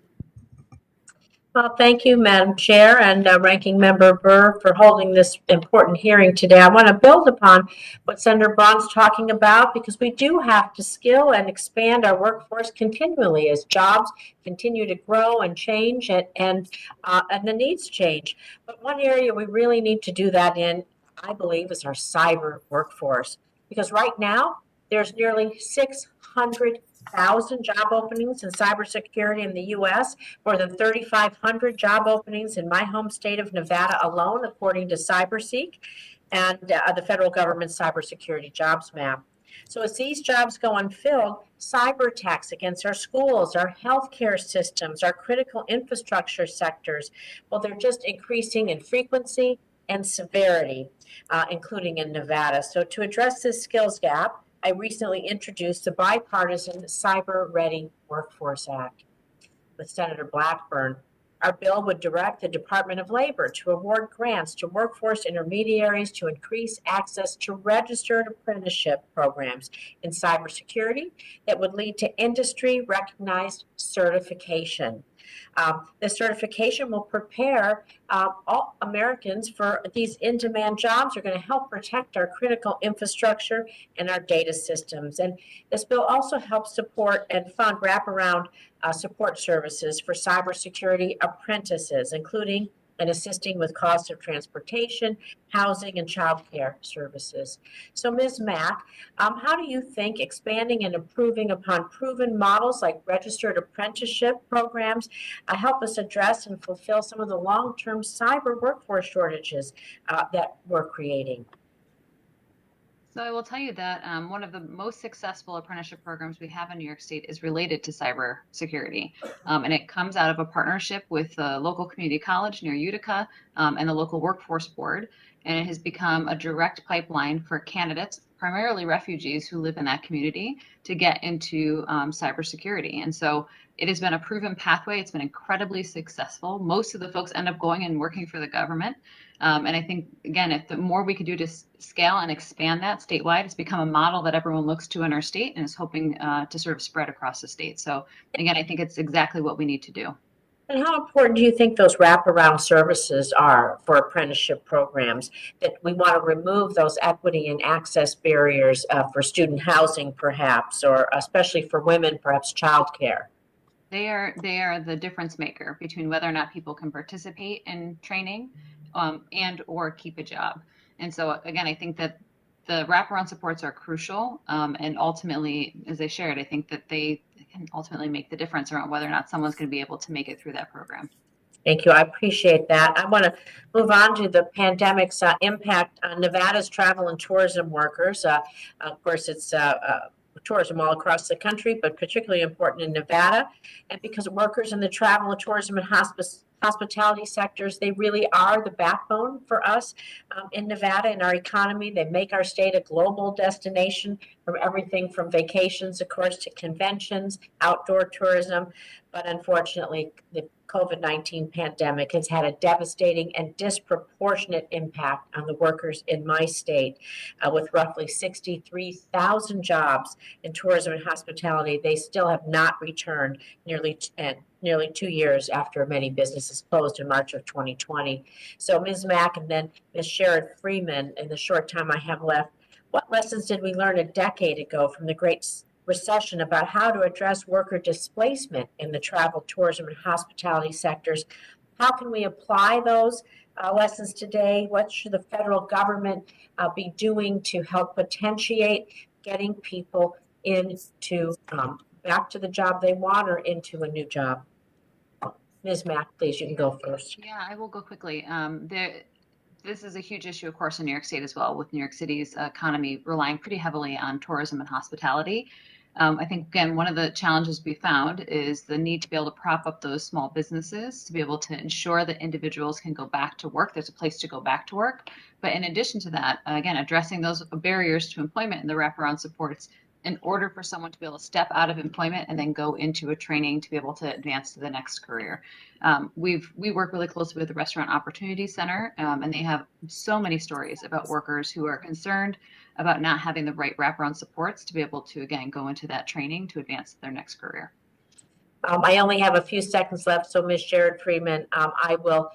Well, thank you, Madam Chair and Ranking Member Burr for holding this important hearing today. I want to build upon what Senator Braun's talking about because we do have to skill and expand our workforce continually as jobs continue to grow and change and the needs change. But one area we really need to do that in, I believe, is our cyber workforce. Because right now, there's nearly 600,000 job openings in cybersecurity in the U.S., more than 3,500 job openings in my home state of Nevada alone, according to CyberSeek and the federal government's cybersecurity jobs map. So as these jobs go unfilled, cyber attacks against our schools, our healthcare systems, our critical infrastructure sectors, well, they're just increasing in frequency and severity, including in Nevada. So to address this skills gap, I recently introduced the Bipartisan Cyber Ready Workforce Act with Senator Blackburn. Our bill would direct the Department of Labor to award grants to workforce intermediaries to increase access to registered apprenticeship programs in cybersecurity that would lead to industry-recognized certification. This certification will prepare all Americans for these in-demand jobs. Are going to help protect our critical infrastructure and our data systems. And this bill also helps support and fund wraparound support services for cybersecurity apprentices, including and assisting with costs of transportation, housing, and child care services. So, Ms. Mack, how do you think expanding and improving upon proven models like registered apprenticeship programs help us address and fulfill some of the long-term cyber workforce shortages that we're creating? So I will tell you that one of the most successful apprenticeship programs we have in New York State is related to cyber security. And it comes out of a partnership with a local community college near Utica and the local workforce board. And it has become a direct pipeline for candidates, primarily refugees who live in that community, to get into cybersecurity. And so it has been a proven pathway. It's been incredibly successful. Most of the folks end up going and working for the government. And I think, again, if the more we could do to scale and expand that statewide, it's become a model that everyone looks to in our state and is hoping to sort of spread across the state. So again, I think it's exactly what we need to do. And how important do you think those wraparound services are for apprenticeship programs, that we want to remove those equity and access barriers for student housing, perhaps, or especially for women, perhaps childcare? They are the difference maker between whether or not people can participate in training and or keep a job. And so again, I think that the wraparound supports are crucial. And ultimately, as I shared, I think that they can ultimately make the difference around whether or not someone's going to be able to make it through that program. Thank you. I appreciate that. I want to move on to the pandemic's impact on Nevada's travel and tourism workers. Of course, it's tourism all across the country, but particularly important in Nevada. And because workers in the travel and tourism and hospitality sectors, they really are the backbone for us in Nevada, in our economy. They make our state a global destination, from everything from vacations, of course, to conventions, outdoor tourism. But unfortunately, the COVID-19 pandemic has had a devastating and disproportionate impact on the workers in my state. With roughly 63,000 jobs in tourism and hospitality, they still have not returned nearly 2 years after many businesses closed in March of 2020. So Ms. Mack and then Ms. Sherrod Freeman, in the short time I have left, what lessons did we learn a decade ago from the Great Recession about how to address worker displacement in the travel, tourism, and hospitality sectors? How can we apply those lessons today? What should the federal government be doing to help potentiate getting people into back to the job they want or into a new job? Ms. Mack, please, you can go first. Yeah, I will go quickly. This is a huge issue, of course, in New York State as well, with New York City's economy relying pretty heavily on tourism and hospitality. I think, again, one of the challenges we found is the need to be able to prop up those small businesses, to be able to ensure that individuals can go back to work. There's a place to go back to work. But in addition to that, again, addressing those barriers to employment and the wraparound supports in order for someone to be able to step out of employment and then go into a training to be able to advance to the next career. We work really closely with the Restaurant Opportunity Center, and they have so many stories about workers who are concerned about not having the right wraparound supports to be able to, again, go into that training to advance to their next career. I only have a few seconds left, so Ms. Jared Freeman, I will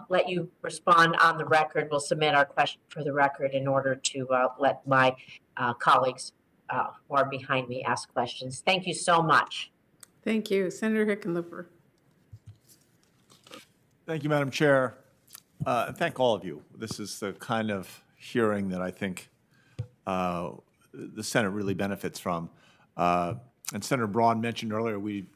let you respond on the record. We'll submit our question for the record in order to let my colleagues who are behind me ask questions. Thank you so much. Thank you. Senator Hickenlooper. Thank you, Madam Chair. And thank all of you. This is the kind of hearing that I think the Senate really benefits from. And Senator Braun mentioned earlier, we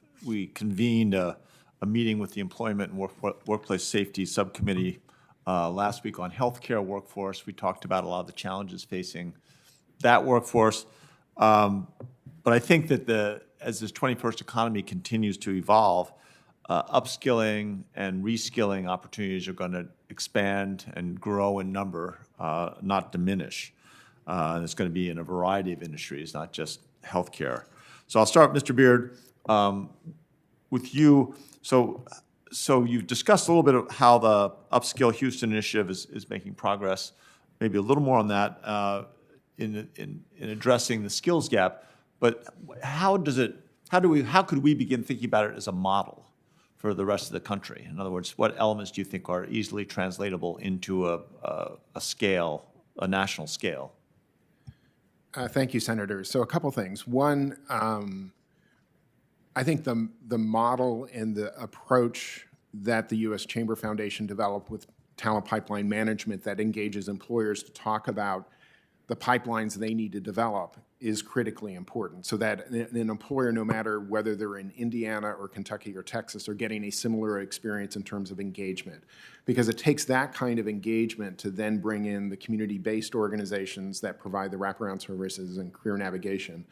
convened a meeting with the Employment and Workplace Safety Subcommittee last week on healthcare workforce. We talked about a lot of the challenges facing that workforce. But I think that as this 21st economy continues to evolve, upskilling and reskilling opportunities are going to expand and grow in number, not diminish. And it's going to be in a variety of industries, not just healthcare. So I'll start, Mr. Beard, with you. So you've discussed a little bit of how the Upskill Houston initiative is making progress. Maybe a little more on that in addressing the skills gap. But how could we begin thinking about it as a model for the rest of the country? In other words, what elements do you think are easily translatable into a scale, a national scale? Thank you, Senator. So a couple things. One, I think the model and the approach that the U.S. Chamber Foundation developed with talent pipeline management that engages employers to talk about the pipelines they need to develop is critically important, so that an employer, no matter whether they're in Indiana or Kentucky or Texas, are getting a similar experience in terms of engagement. Because it takes that kind of engagement to then bring in the community-based organizations that provide the wraparound services and career navigation.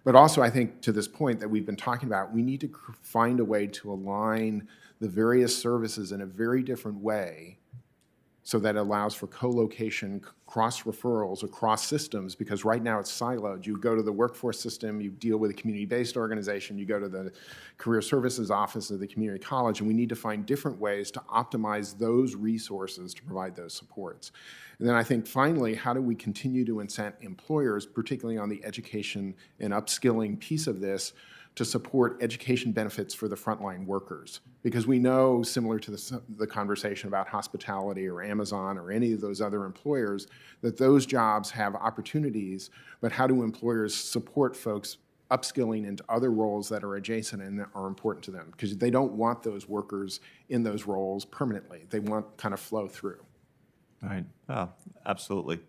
But also, I think, to this point that we've been talking about, we need to find a way to align the various services in a very different way so that it allows for co-location, cross-referrals across systems, because right now it's siloed. You go to the workforce system, you deal with a community-based organization, you go to the career services office of the community college, and we need to find different ways to optimize those resources to provide those supports. And then I think finally, how do we continue to incent employers, particularly on the education and upskilling piece of this, to support education benefits for the frontline workers? Because we know, similar to the conversation about hospitality or Amazon or any of those other employers, that those jobs have opportunities, but how do employers support folks upskilling into other roles that are adjacent and that are important to them? Because they don't want those workers in those roles permanently. They want kind of flow through. Right. Oh, absolutely.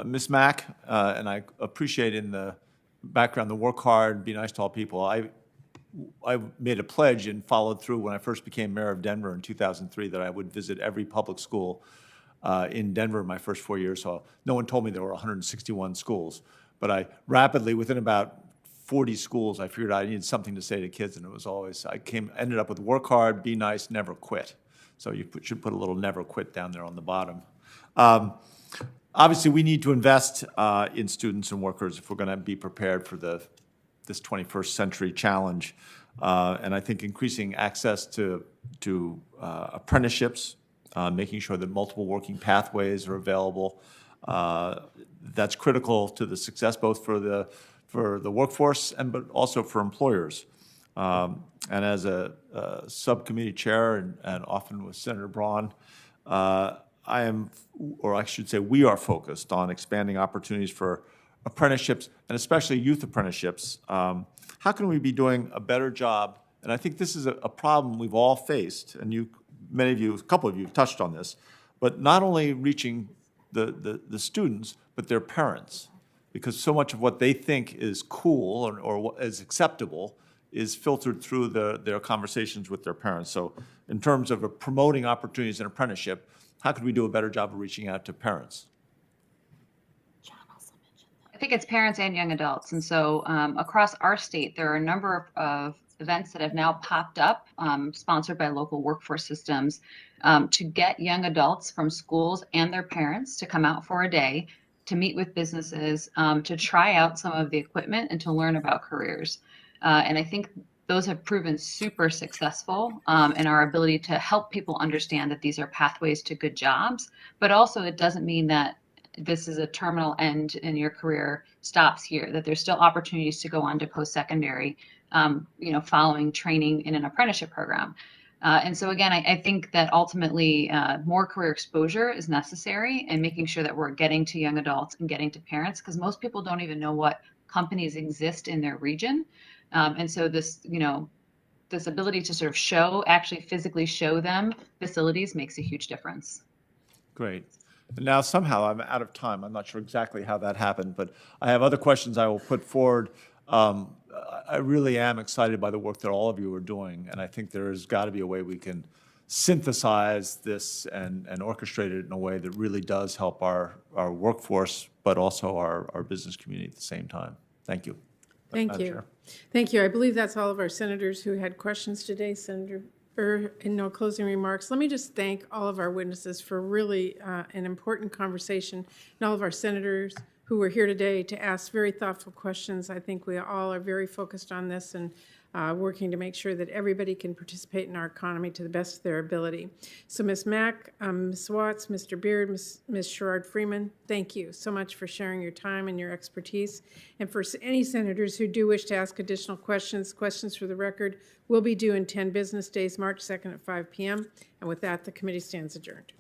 Ms. Mack, and I appreciate in the background, the work hard, be nice to all people. I made a pledge and followed through when I first became mayor of Denver in 2003 that I would visit every public school in Denver in my first 4 years. So no one told me there were 161 schools, but I rapidly, within about 40 schools, I figured I needed something to say to kids, and it was always, ended up with work hard, be nice, never quit. So you should put a little never quit down there on the bottom. Obviously, we need to invest in students and workers if we're going to be prepared for this 21st century challenge. And I think increasing access to apprenticeships, making sure that multiple working pathways are available, that's critical to the success both for the workforce but also for employers. And as a subcommittee chair and often with Senator Braun, I am, or I should say we are focused on expanding opportunities for apprenticeships and especially youth apprenticeships. How can we be doing a better job? And I think this is a problem we've all faced, and many of you, a couple of you have touched on this, but not only reaching the students, but their parents, because so much of what they think is cool or is acceptable is filtered through their conversations with their parents. So in terms of promoting opportunities in apprenticeship, how could we do a better job of reaching out to parents? I think it's parents and young adults. And so across our state, there are a number of events that have now popped up, sponsored by local workforce systems, to get young adults from schools and their parents to come out for a day to meet with businesses, to try out some of the equipment and to learn about careers. And I think those have proven super successful in our ability to help people understand that these are pathways to good jobs, but also it doesn't mean that this is a terminal end in your career stops here, that there's still opportunities to go on to post-secondary, following training in an apprenticeship program. And so again, I think that ultimately more career exposure is necessary, and making sure that we're getting to young adults and getting to parents, because most people don't even know what companies exist in their region. And so this ability to sort of actually physically show them facilities makes a huge difference. Great. And now somehow I'm out of time. I'm not sure exactly how that happened, but I have other questions I will put forward. I really am excited by the work that all of you are doing, and I think there's got to be a way we can synthesize this and orchestrate it in a way that really does help our workforce, but also our business community at the same time. Thank you. Thank you. Thank you. I believe that's all of our senators who had questions today. Senator Burr, and no closing remarks. Let me just thank all of our witnesses for really an important conversation, and all of our senators who were here today to ask very thoughtful questions. I think we all are very focused on this and working to make sure that everybody can participate in our economy to the best of their ability. So Ms. Mack, Ms. Watts, Mr. Beard, Ms. Sherrod-Freeman, thank you so much for sharing your time and your expertise. And for any senators who do wish to ask additional questions for the record will be due in 10 business days, March 2nd at 5 p.m. And with that, the committee stands adjourned.